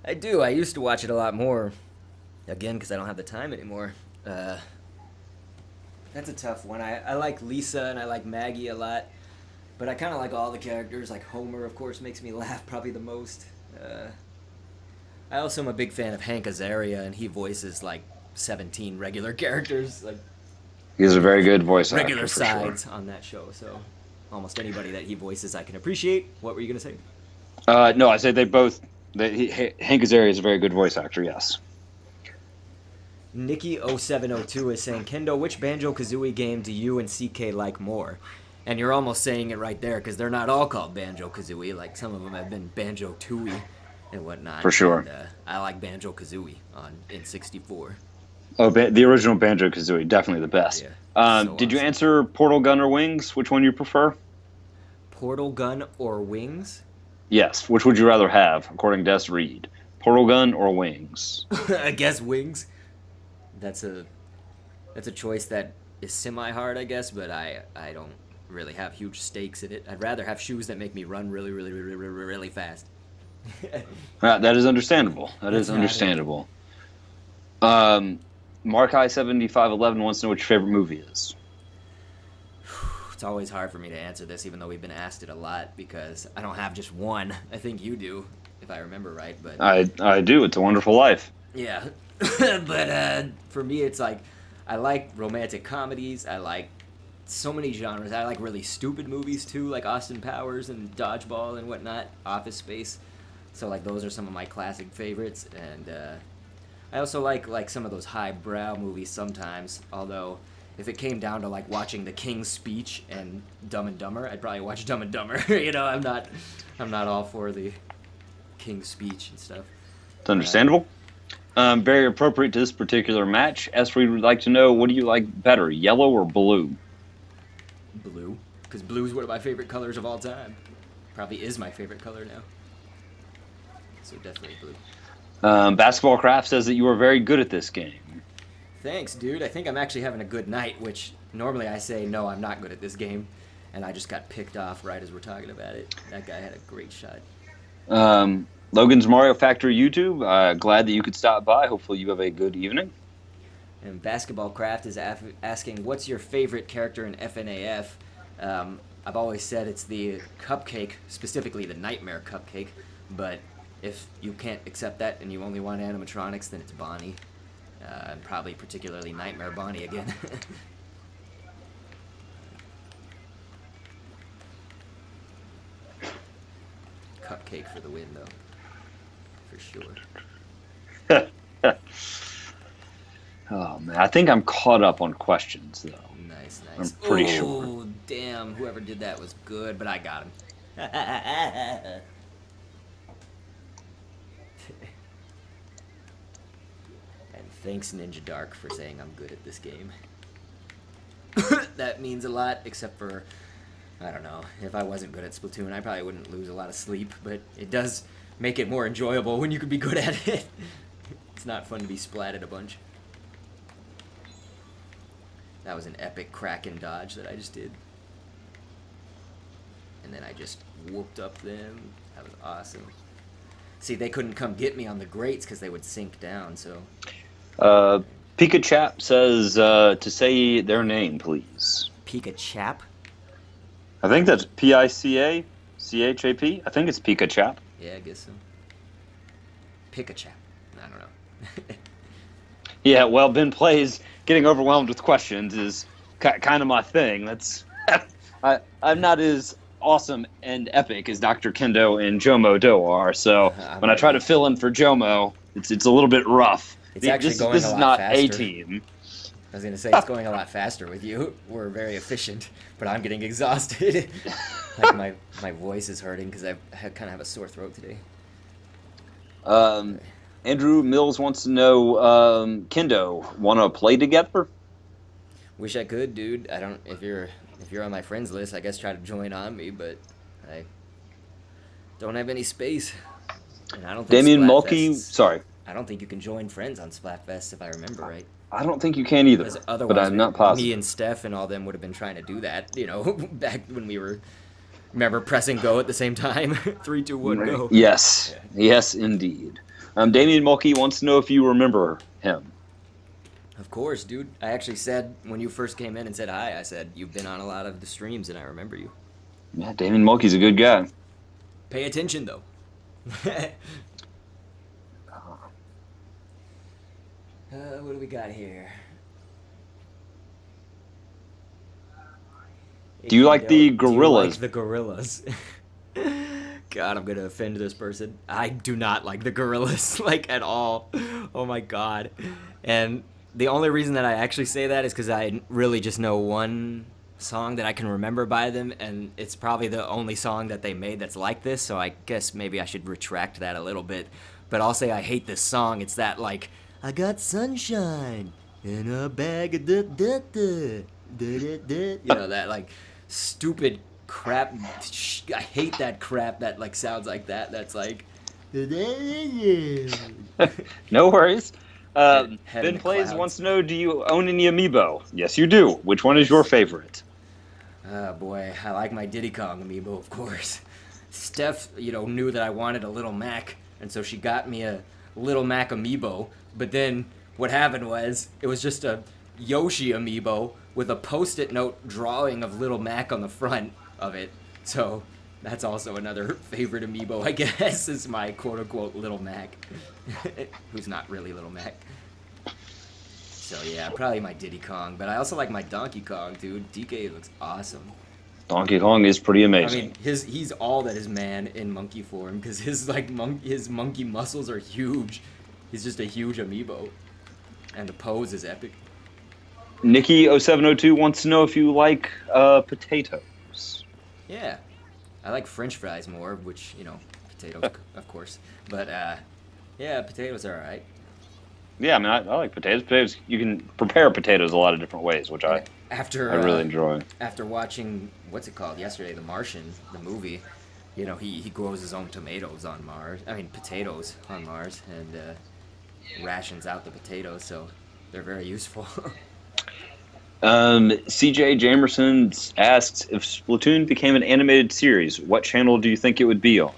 Speaker 1: I do. I used to watch it a lot more. Again, because I don't have the time anymore. That's a tough one. I like Lisa and I like Maggie a lot. But I kind of like all the characters. Like Homer, of course, makes me laugh probably the most. I also am a big fan of Hank Azaria, and he voices like 17 regular characters. Like
Speaker 2: he's a very good voice actor,
Speaker 1: regular
Speaker 2: for
Speaker 1: sides
Speaker 2: sure.
Speaker 1: on that show. So almost anybody that he voices I can appreciate. What were you going to say?
Speaker 2: No, I say they both... Hank Azaria is a very good voice actor, yes.
Speaker 1: Nikki0702 is saying, Kendo, which Banjo-Kazooie game do you and CK like more? And you're almost saying it right there, because they're not all called Banjo-Kazooie. Like, some of them have been Banjo-Tooie and whatnot.
Speaker 2: For sure.
Speaker 1: And, I like Banjo-Kazooie on N64.
Speaker 2: Oh, the original Banjo-Kazooie, definitely the best.
Speaker 1: Yeah,
Speaker 2: did you answer Portal Gun or Wings? Which one you prefer?
Speaker 1: Portal Gun or Wings?
Speaker 2: Yes. Which would you rather have, according to Des Reed? Portal Gun or Wings?
Speaker 1: I guess Wings. That's a choice that is semi-hard, I guess, but I don't really have huge stakes in it. I'd rather have shoes that make me run really, really, really, really, really fast.
Speaker 2: That is understandable. That is understandable. Mark I-7511 wants to know what your favorite movie is.
Speaker 1: It's always hard for me to answer this, even though we've been asked it a lot, because I don't have just one. I think you do, if I remember right. But
Speaker 2: I do. It's a Wonderful Life.
Speaker 1: Yeah. But for me, it's like, I like romantic comedies. I like so many genres. I like really stupid movies, too, like Austin Powers and Dodgeball and whatnot, Office Space. So, like, those are some of my classic favorites. And I also like some of those highbrow movies sometimes, although if it came down to, like, watching The King's Speech and Dumb and Dumber, I'd probably watch Dumb and Dumber. You know, I'm not all for the King's Speech and stuff.
Speaker 2: It's understandable. Very appropriate to this particular match. As we would like to know, what do you like better, yellow or blue?
Speaker 1: Blue, because blue is one of my favorite colors of all time. Probably is my favorite color now. So definitely blue.
Speaker 2: Basketball Craft says that you are very good at this game.
Speaker 1: Thanks, dude. I think I'm actually having a good night, which normally I say, no, I'm not good at this game. And I just got picked off right as we're talking about it. That guy had a great shot.
Speaker 2: Logan's Mario Factory YouTube, glad that you could stop by. Hopefully you have a good evening.
Speaker 1: And Basketball Craft is asking, what's your favorite character in FNAF? I've always said it's the cupcake, specifically the Nightmare Cupcake. But if you can't accept that and you only want animatronics, then it's Bonnie. And probably particularly Nightmare Bonnie again. Cupcake for the win, though. For sure.
Speaker 2: Oh, man. I think I'm caught up on questions, though.
Speaker 1: Nice.
Speaker 2: I'm pretty sure.
Speaker 1: Oh, damn. Whoever did that was good, but I got him. And thanks, Ninja Dark, for saying I'm good at this game. That means a lot, except for, I don't know, if I wasn't good at Splatoon, I probably wouldn't lose a lot of sleep, but it does make it more enjoyable when you can be good at it. It's not fun to be splatted a bunch. That was an epic Kraken dodge that I just did. And then I just whooped up them. That was awesome. See, they couldn't come get me on the grates because they would sink down, so...
Speaker 2: Pika Chap says to say their name, please.
Speaker 1: Pika Chap?
Speaker 2: I think that's Picachap. I think it's Pika Chap.
Speaker 1: Yeah, I guess so. Pika Chap. I don't know.
Speaker 2: Yeah, well, Ben Plays getting overwhelmed with questions is kind of my thing. That's I'm not as awesome and epic as Dr. Kendo and Jomo Do are, so when I try to fill in for Jomo, it's a little bit rough.
Speaker 1: It's actually going
Speaker 2: this
Speaker 1: a
Speaker 2: is
Speaker 1: lot
Speaker 2: not
Speaker 1: faster.
Speaker 2: A-Team.
Speaker 1: I was going to say, it's going a lot faster with you. We're very efficient, but I'm getting exhausted. Like, my voice is hurting because I kind of have a sore throat today.
Speaker 3: Andrew Mills wants to know, Kendo, want to play together?
Speaker 1: Wish I could, dude. I don't. If you're on my friends list, I guess try to join on me, but I don't have any space. And I don't think
Speaker 3: Damien
Speaker 1: Splatfest
Speaker 3: Mulkey, sorry.
Speaker 1: I don't think you can join friends on Splatfest if I remember right.
Speaker 3: I don't think you can either,
Speaker 1: Because
Speaker 3: but
Speaker 1: otherwise,
Speaker 3: I'm not positive.
Speaker 1: me and Steph and all them would have been trying to do that, back when we were, remember, pressing go at the same time? 3, 2, 1, go.
Speaker 3: Yes. Yeah. Yes, indeed. Damien Mulkey wants to know if you remember him.
Speaker 1: Of course, dude. I actually said, when you first came in and said hi, I said, you've been on a lot of the streams and I remember you.
Speaker 3: Yeah, Damien Mulkey's a good guy.
Speaker 1: Pay attention, though. What do we got here?
Speaker 3: Do you like the gorillas?
Speaker 1: Do you like the gorillas? God, I'm gonna offend this person. I do not like the gorillas, like, at all. Oh my god. And the only reason that I actually say that is because I really just know one song that I can remember by them, and it's probably the only song that they made that's like this, so I guess maybe I should retract that a little bit. But I'll say I hate this song. It's that, like, I got sunshine in a bag of da-da-da, da-da-da. You know, that, like, stupid crap. I hate that crap that, like, sounds like that. That's like...
Speaker 3: No worries.
Speaker 1: Head
Speaker 3: Ben Plays wants to know, do you own any amiibo? Yes, you do. Which one is your favorite?
Speaker 1: Oh, boy. I like my Diddy Kong amiibo, of course. Steph, knew that I wanted a Little Mac, and so she got me a Little Mac amiibo. But then what happened was it was just a Yoshi amiibo with a Post-it note drawing of Little Mac on the front of it. So that's also another favorite amiibo, I guess, is my quote-unquote Little Mac, who's not really Little Mac. So yeah, probably my Diddy Kong. But I also like my Donkey Kong, dude. DK looks awesome.
Speaker 3: Donkey Kong is pretty amazing.
Speaker 1: I mean, he's all that is man in monkey form, because his monkey muscles are huge. He's just a huge amiibo. And the pose is epic.
Speaker 3: Nikki0702 wants to know if you like potatoes.
Speaker 1: Yeah. I like French fries more, which, potatoes, of course. But, yeah, potatoes are alright.
Speaker 3: Yeah, I mean, I like potatoes. Potatoes, you can prepare potatoes a lot of different ways, which I really enjoy.
Speaker 1: After watching, what's it called, yesterday, The Martian, the movie, he grows his own potatoes on Mars, and rations out the potatoes, so they're very useful.
Speaker 3: CJ Jamerson asks, if Splatoon became an animated series, what channel do you think it would be on?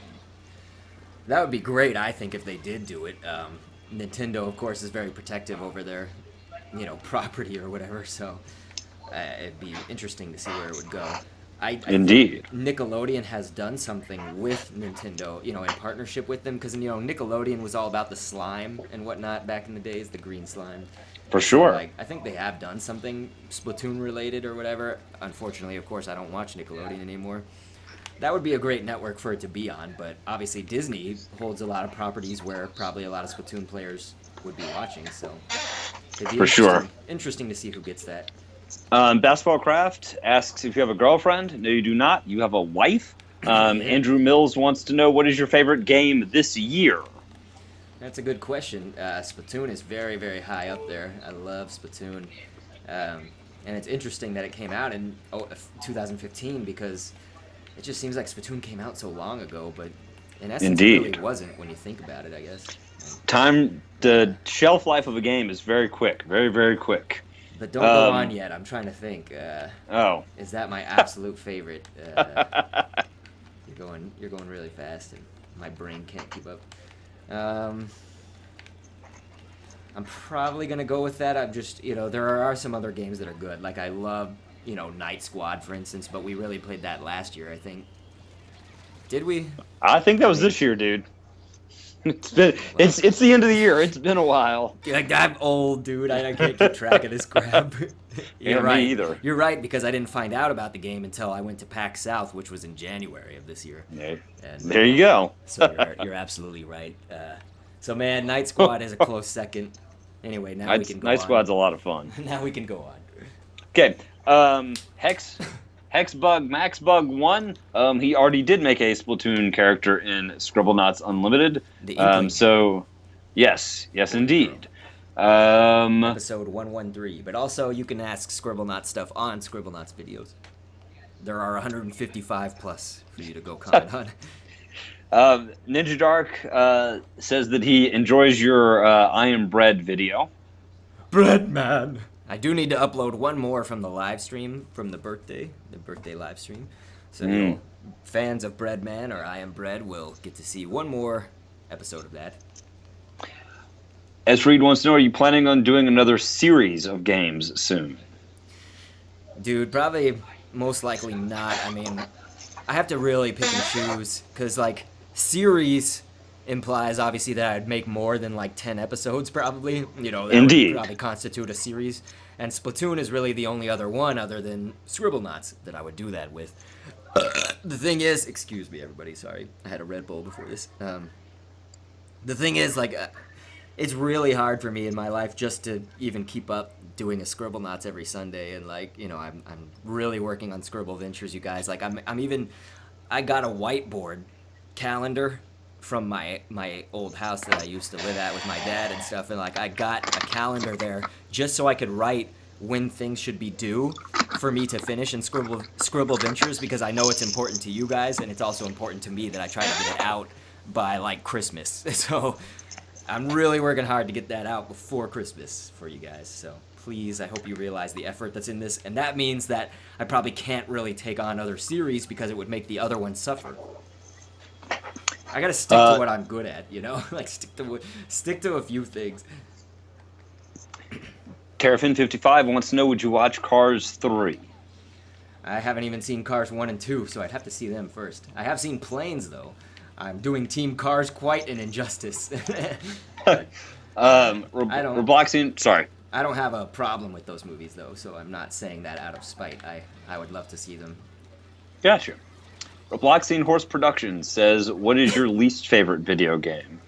Speaker 1: That would be great, I think, if they did do it. Nintendo, of course, is very protective over their, property or whatever, so it'd be interesting to see where it would go.
Speaker 3: Indeed.
Speaker 1: Nickelodeon has done something with Nintendo, in partnership with them, because, Nickelodeon was all about the slime and whatnot back in the days, the green slime.
Speaker 3: For sure.
Speaker 1: So, I think they have done something Splatoon-related or whatever. Unfortunately, of course, I don't watch Nickelodeon anymore. That would be a great network for it to be on, but obviously Disney holds a lot of properties where probably a lot of Splatoon players would be watching, so it'd be interesting to see who gets that.
Speaker 3: Basketball Craft asks if you have a girlfriend. No, you do not. You have a wife. Andrew Mills wants to know, what is your favorite game this year?
Speaker 1: That's a good question. Splatoon is very, very high up there. I love Splatoon. And it's interesting that it came out in 2015 because it just seems like Splatoon came out so long ago, but in essence it really wasn't when you think about it, I guess.
Speaker 3: The shelf life of a game is very quick. Very, very quick.
Speaker 1: But don't go on yet. I'm trying to think. Is that my absolute favorite? You're going really fast, and my brain can't keep up. I'm probably gonna go with that. I'm just, there are some other games that are good. Like I love, Night Squad, for instance, but we really played that last year, I think. Did we?
Speaker 3: I think that was this year, dude. It's the end of the year. It's been a while.
Speaker 1: Like, I'm old, dude. I can't keep track of this crap. You're right.
Speaker 3: Me either.
Speaker 1: You're right, because I didn't find out about the game until I went to PAX South, which was in January of this year.
Speaker 3: Yeah. And there you go.
Speaker 1: So you're absolutely right. So, man, Night Squad is a close second. Anyway, now we can go
Speaker 3: Night
Speaker 1: on.
Speaker 3: Squad's a lot of fun.
Speaker 1: Now we can go on.
Speaker 3: Okay. Hexbug MaxBug1. He already did make a Splatoon character in Scribblenauts Unlimited.
Speaker 1: The Inkling.
Speaker 3: So, yes, indeed.
Speaker 1: Episode 113. But also, you can ask Scribblenauts stuff on Scribblenauts videos. There are 155 plus for you to go comment on.
Speaker 3: Ninja Dark says that he enjoys your I Am Bread video.
Speaker 1: Bread man. I do need to upload one more from the live stream from the birthday live stream. So you know, fans of Breadman or I Am Bread will get to see one more episode of that.
Speaker 2: S. Reed wants to know, are you planning on doing another series of games soon?
Speaker 1: Dude, probably most likely not. I mean, I have to really pick and choose because, like, series implies obviously that I'd make more than like 10 episodes probably. You know, that
Speaker 2: Indeed.
Speaker 1: would probably constitute a series. And Splatoon is really the only other one other than Scribblenauts that I would do that with. The thing is, excuse me everybody, sorry. I had a Red Bull before this. The thing is, like, it's really hard for me in my life just to even keep up doing a Scribblenauts every Sunday, and like, you know, I'm really working on Scribble Ventures, you guys. Like, I got a whiteboard calendar from my old house that I used to live at with my dad and stuff, and like I got a calendar there just so I could write when things should be due for me to finish in Scribble Ventures, because I know it's important to you guys and it's also important to me that I try to get it out by like Christmas. So I'm really working hard to get that out before Christmas for you guys. So please, I hope you realize the effort that's in this, and that means that I probably can't really take on other series because it would make the other ones suffer. I gotta stick to what I'm good at, you know? Like, stick to a few things.
Speaker 2: Terrafin55 wants to know, would you watch Cars 3?
Speaker 1: I haven't even seen Cars 1 and 2, so I'd have to see them first. I have seen Planes, though. I'm doing Team Cars quite an injustice.
Speaker 2: Robloxian, sorry.
Speaker 1: I don't have a problem with those movies, though, so I'm not saying that out of spite. I would love to see them.
Speaker 2: Gotcha. Robloxian Horse Productions says, what is your least favorite video game?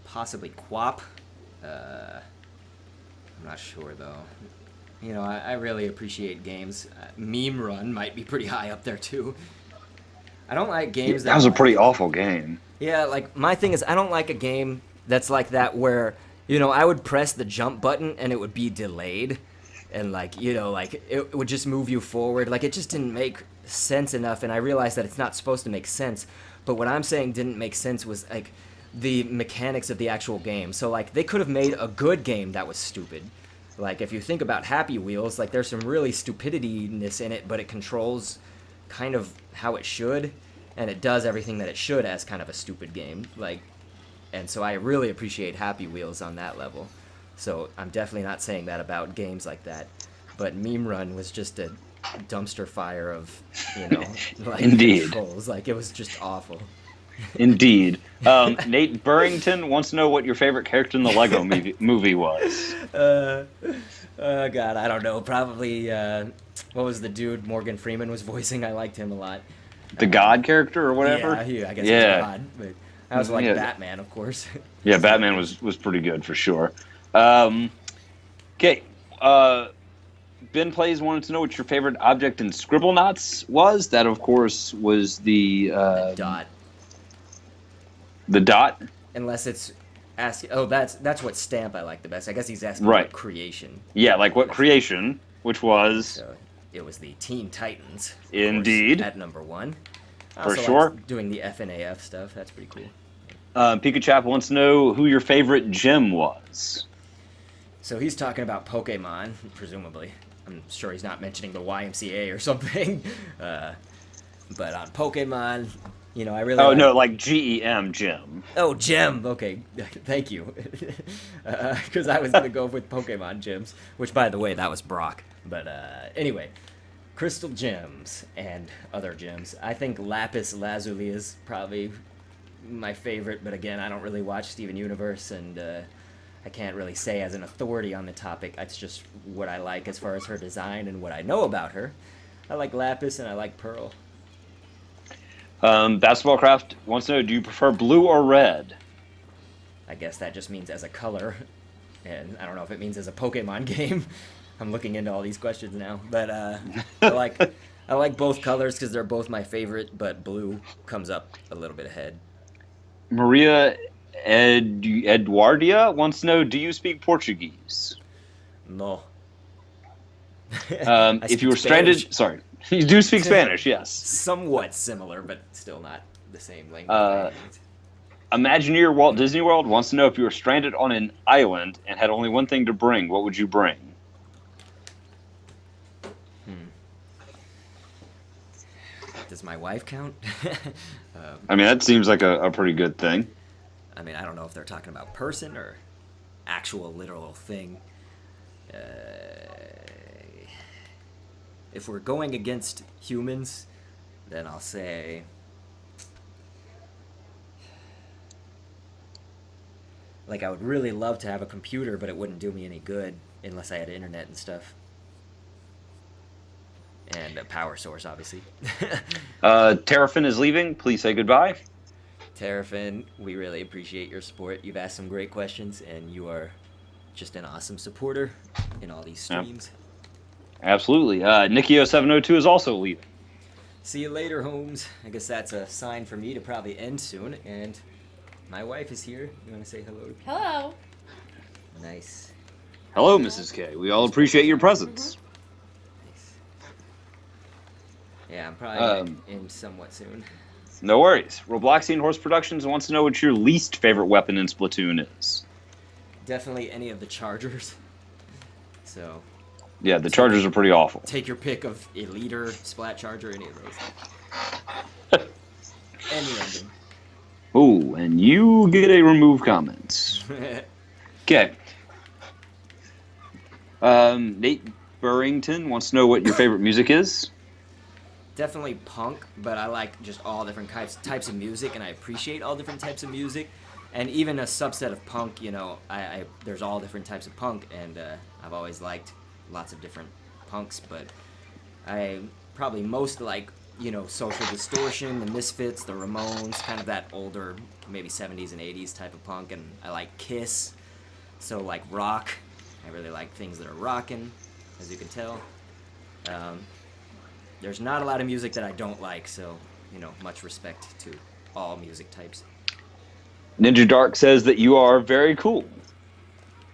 Speaker 1: Possibly Quap. I'm not sure, though. You know, I really appreciate games. Meme Run might be pretty high up there, too. I don't like games
Speaker 2: that was a pretty awful game.
Speaker 1: Yeah, like, my thing is, I don't like a game that's like that where, you know, I would press the jump button and it would be delayed. And, like, you know, like, it would just move you forward. Like, it just didn't make sense enough, and I realized that it's not supposed to make sense. But what I'm saying didn't make sense was, like, the mechanics of the actual game. So, like, they could have made a good game that was stupid. Like, if you think about Happy Wheels, like, there's some really stupidity-ness in it, but it controls kind of how it should, and it does everything that it should as kind of a stupid game. Like, and so I really appreciate Happy Wheels on that level. So I'm definitely not saying that about games like that. But Meme Run was just a dumpster fire of, you know, like,
Speaker 2: Indeed.
Speaker 1: controls. Like, it was just awful.
Speaker 2: Indeed. Nate Burrington wants to know what your favorite character in the Lego movie was.
Speaker 1: Oh, God, I don't know. Probably, what was the dude Morgan Freeman was voicing? I liked him a lot.
Speaker 2: The God character or whatever?
Speaker 1: Yeah, I guess it was God. But I was like
Speaker 2: Yeah.
Speaker 1: Batman, of course.
Speaker 2: Yeah, Batman was pretty good for sure. Okay. Ben Plays wanted to know what your favorite object in Scribblenauts was. That, of course, was the
Speaker 1: Dot.
Speaker 2: The dot?
Speaker 1: Unless it's asking. Oh, that's what stamp I like the best. I guess he's asking
Speaker 2: Right.
Speaker 1: about creation.
Speaker 2: Yeah, like what creation, which was...
Speaker 1: So it was the Teen Titans. of
Speaker 2: Indeed.
Speaker 1: course, at number 1. I
Speaker 2: For
Speaker 1: also
Speaker 2: sure.
Speaker 1: liked doing the FNAF stuff. That's pretty cool.
Speaker 2: Pikachu wants to know who your favorite gym was.
Speaker 1: So he's talking about Pokemon, presumably. I'm sure he's not mentioning the YMCA or something. But on Pokemon, you know, I really...
Speaker 2: Oh,
Speaker 1: like...
Speaker 2: no, like GEM, gym.
Speaker 1: Oh, gem. Okay, thank you. Because I was going to go with Pokemon gyms, which, by the way, that was Brock. But anyway, Crystal Gems and other gems. I think Lapis Lazuli is probably my favorite, but again, I don't really watch Steven Universe, and I can't really say as an authority on the topic. It's just what I like as far as her design and what I know about her. I like Lapis and I like Pearl.
Speaker 2: Basketballcraft wants to know, do you prefer blue or red?
Speaker 1: I guess that just means as a color, and I don't know if it means as a Pokemon game. I'm looking into all these questions now, but I like both colors because they're both my favorite, but blue comes up a little bit ahead.
Speaker 3: Maria Eduardia wants to know, do you speak Portuguese?
Speaker 1: No.
Speaker 3: If you were stranded... Sorry. You do speak Spanish, yes.
Speaker 1: Somewhat similar, but still not the same language.
Speaker 3: Imagineer Walt Disney World wants to know, if you were stranded on an island and had only one thing to bring, what would you bring?
Speaker 1: Does my wife count?
Speaker 3: I mean, that seems like a pretty good thing.
Speaker 1: I mean, I don't know if they're talking about person or actual literal thing. If we're going against humans, then I'll say... Like, I would really love to have a computer, but it wouldn't do me any good unless I had internet and stuff. And a power source, obviously.
Speaker 3: Terrafin is leaving. Please say goodbye.
Speaker 1: Terrafin, we really appreciate your support. You've asked some great questions, and you are just an awesome supporter in all these streams.
Speaker 3: Yeah. Absolutely. Nikio702 is also leaving.
Speaker 1: See you later, Holmes. I guess that's a sign for me to probably end soon, and my wife is here. You want to say hello to people?
Speaker 4: Hello.
Speaker 1: Nice.
Speaker 3: Hello, Mrs. K. We all appreciate your presence.
Speaker 1: Yeah, I'm probably gonna end somewhat soon.
Speaker 3: No worries. Robloxian Horse Productions wants to know what your least favorite weapon in Splatoon is.
Speaker 1: Definitely any of the chargers. So.
Speaker 3: Yeah, the chargers are pretty awful.
Speaker 1: Take your pick of a leader, splat charger, any of those. Any of them.
Speaker 3: Ooh, and you get a remove comments. Okay. Nate Burrington wants to know what your favorite music is.
Speaker 1: Definitely punk, but I like just all different types of music, and I appreciate all different types of music. And even a subset of punk, you know, there's all different types of punk, and I've always liked lots of different punks, but I probably most like, you know, Social Distortion, the Misfits, the Ramones, kind of that older, maybe 70s and 80s type of punk, and I like Kiss, so like rock. I really like things that are rockin', as you can tell. There's not a lot of music that I don't like, so, you know, much respect to all music types.
Speaker 3: Ninja Dark says that you are very cool.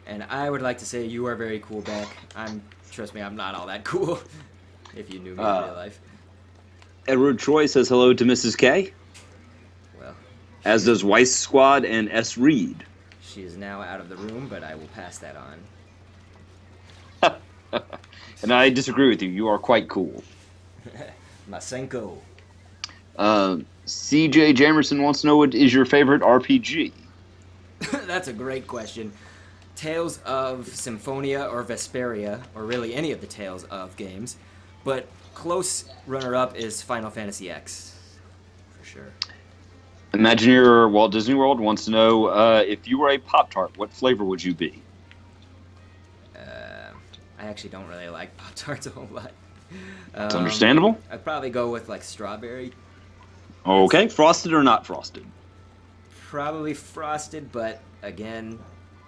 Speaker 1: And I would like to say you are very cool back. Trust me, I'm not all that cool, if you knew me in real life.
Speaker 3: Edward Troy says hello to Mrs. K.
Speaker 1: Well.
Speaker 3: As does Weiss Squad and S. Reed.
Speaker 1: She is now out of the room, but I will pass that on.
Speaker 3: And I disagree with you. You are quite cool.
Speaker 1: Masenko.
Speaker 3: CJ Jamerson wants to know, what is your favorite RPG?
Speaker 1: That's a great question. Tales of Symphonia or Vesperia, or really any of the Tales of games. But close runner-up is Final Fantasy X, for sure.
Speaker 3: Imagineer Walt Disney World wants to know, if you were a Pop-Tart, what flavor would you be?
Speaker 1: I actually don't really like Pop-Tarts a whole lot.
Speaker 3: It's understandable.
Speaker 1: I'd probably go with, like, strawberry.
Speaker 3: Okay, frosted or not frosted?
Speaker 1: Probably frosted, but, again,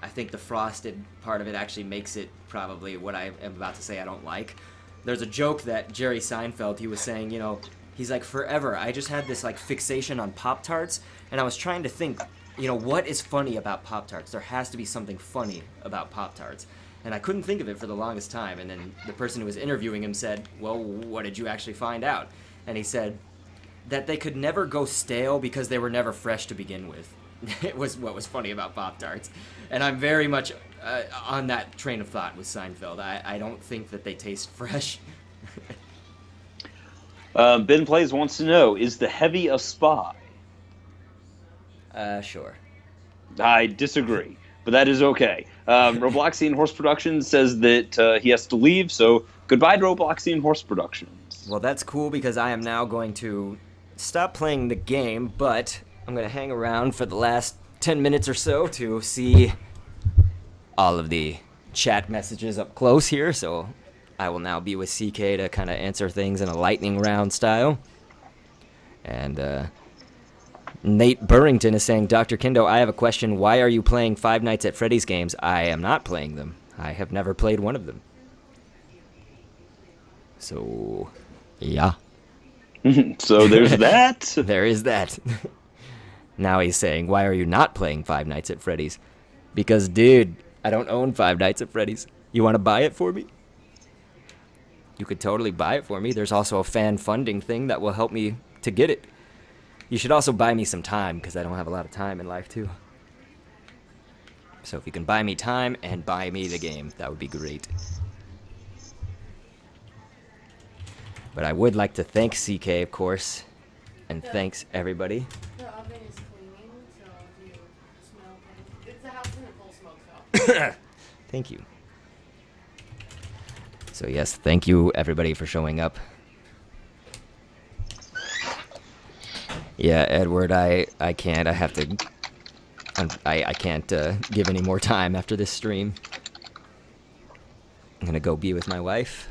Speaker 1: I think the frosted part of it actually makes it probably what I am about to say I don't like. There's a joke that Jerry Seinfeld, he was saying, you know, he's like, forever, I just had this, like, fixation on Pop-Tarts, and I was trying to think, you know, what is funny about Pop-Tarts? There has to be something funny about Pop-Tarts. And I couldn't think of it for the longest time, and then the person who was interviewing him said, well, what did you actually find out? And he said that they could never go stale because they were never fresh to begin with. It was what was funny about Pop-Tarts. And I'm very much on that train of thought with Seinfeld. I don't think that they taste fresh.
Speaker 3: Ben Plays wants to know, is the Heavy a spy?
Speaker 1: Sure.
Speaker 3: I disagree, but that is okay. Robloxian Horse Productions says that he has to leave, so goodbye to Robloxian Horse Productions.
Speaker 1: Well, that's cool because I am now going to stop playing the game, but I'm going to hang around for the last 10 minutes or so to see all of the chat messages up close here, so I will now be with CK to kind of answer things in a lightning round style. And Nate Burrington is saying, Dr. Kendo, I have a question. Why are you playing Five Nights at Freddy's games? I am not playing them. I have never played one of them. So, yeah.
Speaker 3: So there's that.
Speaker 1: There is that. Now he's saying, why are you not playing Five Nights at Freddy's? Because, dude, I don't own Five Nights at Freddy's. You want to buy it for me? You could totally buy it for me. There's also a fan funding thing that will help me to get it. You should also buy me some time, because I don't have a lot of time in life, too. So if you can buy me time and buy me the game, that would be great. But I would like to thank CK, of course, and thanks everybody.
Speaker 4: The oven is cleaning, so if you smell things, it's the house in a full smoke shop.
Speaker 1: Thank you. So yes, thank you everybody for showing up. Yeah, Edward, I can't. I have to. I can't give any more time after this stream. I'm gonna go be with my wife.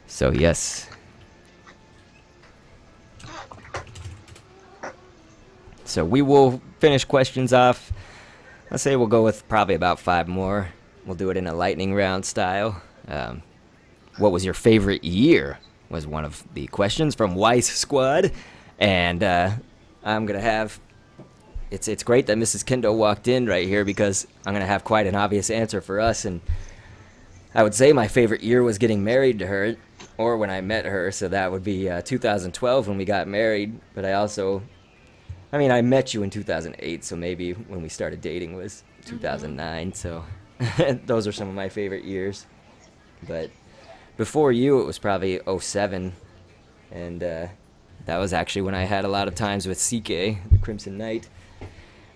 Speaker 1: So yes. So we will finish questions off. Let's say we'll go with probably about 5 more. We'll do it in a lightning round style. What was your favorite year? Was one of the questions from Weiss Squad. And I'm going to have... It's great that Mrs. Kendo walked in right here, because I'm going to have quite an obvious answer for us. And I would say my favorite year was getting married to her, or when I met her. So that would be 2012 when we got married. But I met you in 2008, so maybe when we started dating was 2009. So those are some of my favorite years. But before you, it was probably 07. And that was actually when I had a lot of times with CK, the Crimson Knight.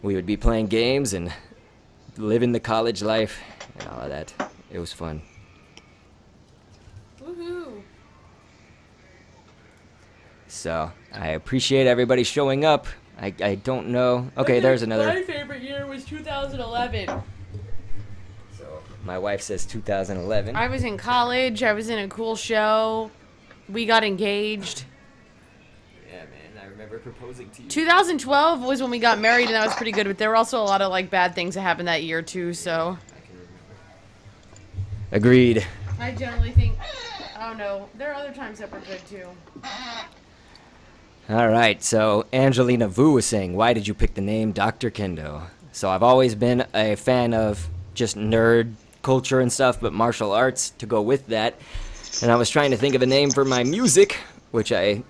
Speaker 1: We would be playing games and living the college life and all of that. It was fun.
Speaker 4: Woohoo!
Speaker 1: So I appreciate everybody showing up. I don't know. Okay, there's another.
Speaker 4: My favorite year was 2011.
Speaker 1: So my wife says 2011.
Speaker 4: I was in college. I was in a cool show. We got engaged.
Speaker 1: Yeah, man, I remember proposing to you.
Speaker 4: 2012 was when we got married, and that was pretty good. But there were also a lot of bad things that happened that year too. So.
Speaker 1: I can remember. Agreed.
Speaker 4: I generally think. I don't know. There are other times that were good too.
Speaker 1: All right, so Angelina Vu was saying, why did you pick the name Dr. Kendo? So I've always been a fan of just nerd culture and stuff, but martial arts to go with that. And I was trying to think of a name for my music, which I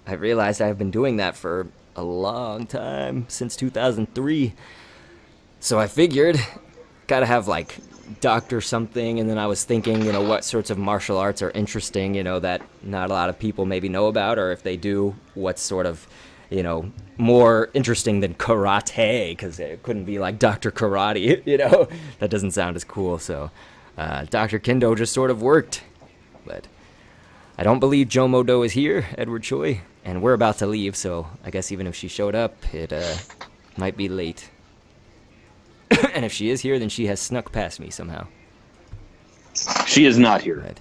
Speaker 1: realized I've been doing that for a long time, since 2003. So I figured, gotta have Doctor something, and then I was thinking, what sorts of martial arts are interesting, that not a lot of people maybe know about, or if they do, what's sort of, more interesting than karate, because it couldn't be like Dr. Karate, that doesn't sound as cool. So Dr. Kendo just sort of worked. But I don't believe Jomodo is here, Edward Choi, and we're about to leave, so I guess even if she showed up, it might be late. And if she is here, then she has snuck past me somehow.
Speaker 3: She is not here.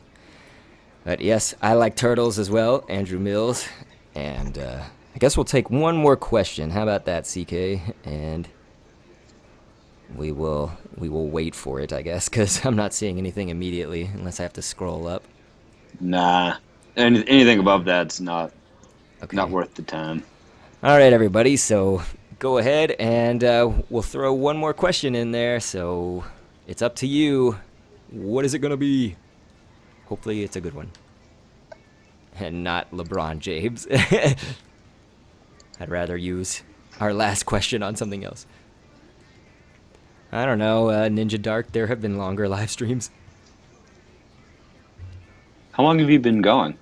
Speaker 1: But yes, I like turtles as well, Andrew Mills. And I guess we'll take one more question. How about that, CK? And we will wait for it, I guess, because I'm not seeing anything immediately unless I have to scroll up.
Speaker 3: Nah. Anything above that's not worth the time.
Speaker 1: All right, everybody. So go ahead and we'll throw one more question in there. So it's up to you. What is it going to be? Hopefully it's a good one. And not LeBron James. I'd rather use our last question on something else. I don't know, Ninja Dark, there have been longer live streams.
Speaker 2: How long have you been going?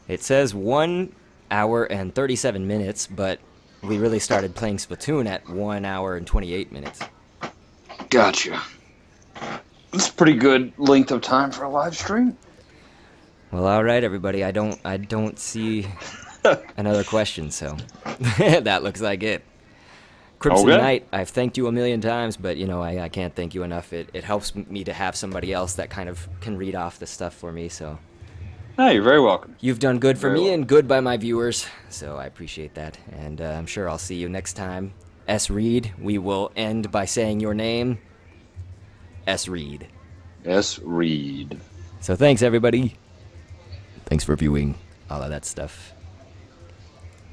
Speaker 1: It says 1 hour and 37 minutes, but we really started playing Splatoon at 1 hour and 28 minutes.
Speaker 2: Gotcha. That's a pretty good length of time for a live stream.
Speaker 1: Well, all right, everybody. I don't see another question, so that looks like it. Crimson Knight, I've thanked you a million times, but I can't thank you enough. It helps me to have somebody else that kind of can read off the stuff for me. So
Speaker 3: No, you're very welcome.
Speaker 1: You've done good for
Speaker 3: Very
Speaker 1: me
Speaker 3: well.
Speaker 1: and good by my viewers, so I appreciate that. And I'm sure I'll see you next time. S. Reed, we will end by saying your name. S. Reed.
Speaker 3: S. Reed.
Speaker 1: So thanks, everybody. Thanks for viewing all of that stuff.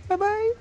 Speaker 1: Bye-bye.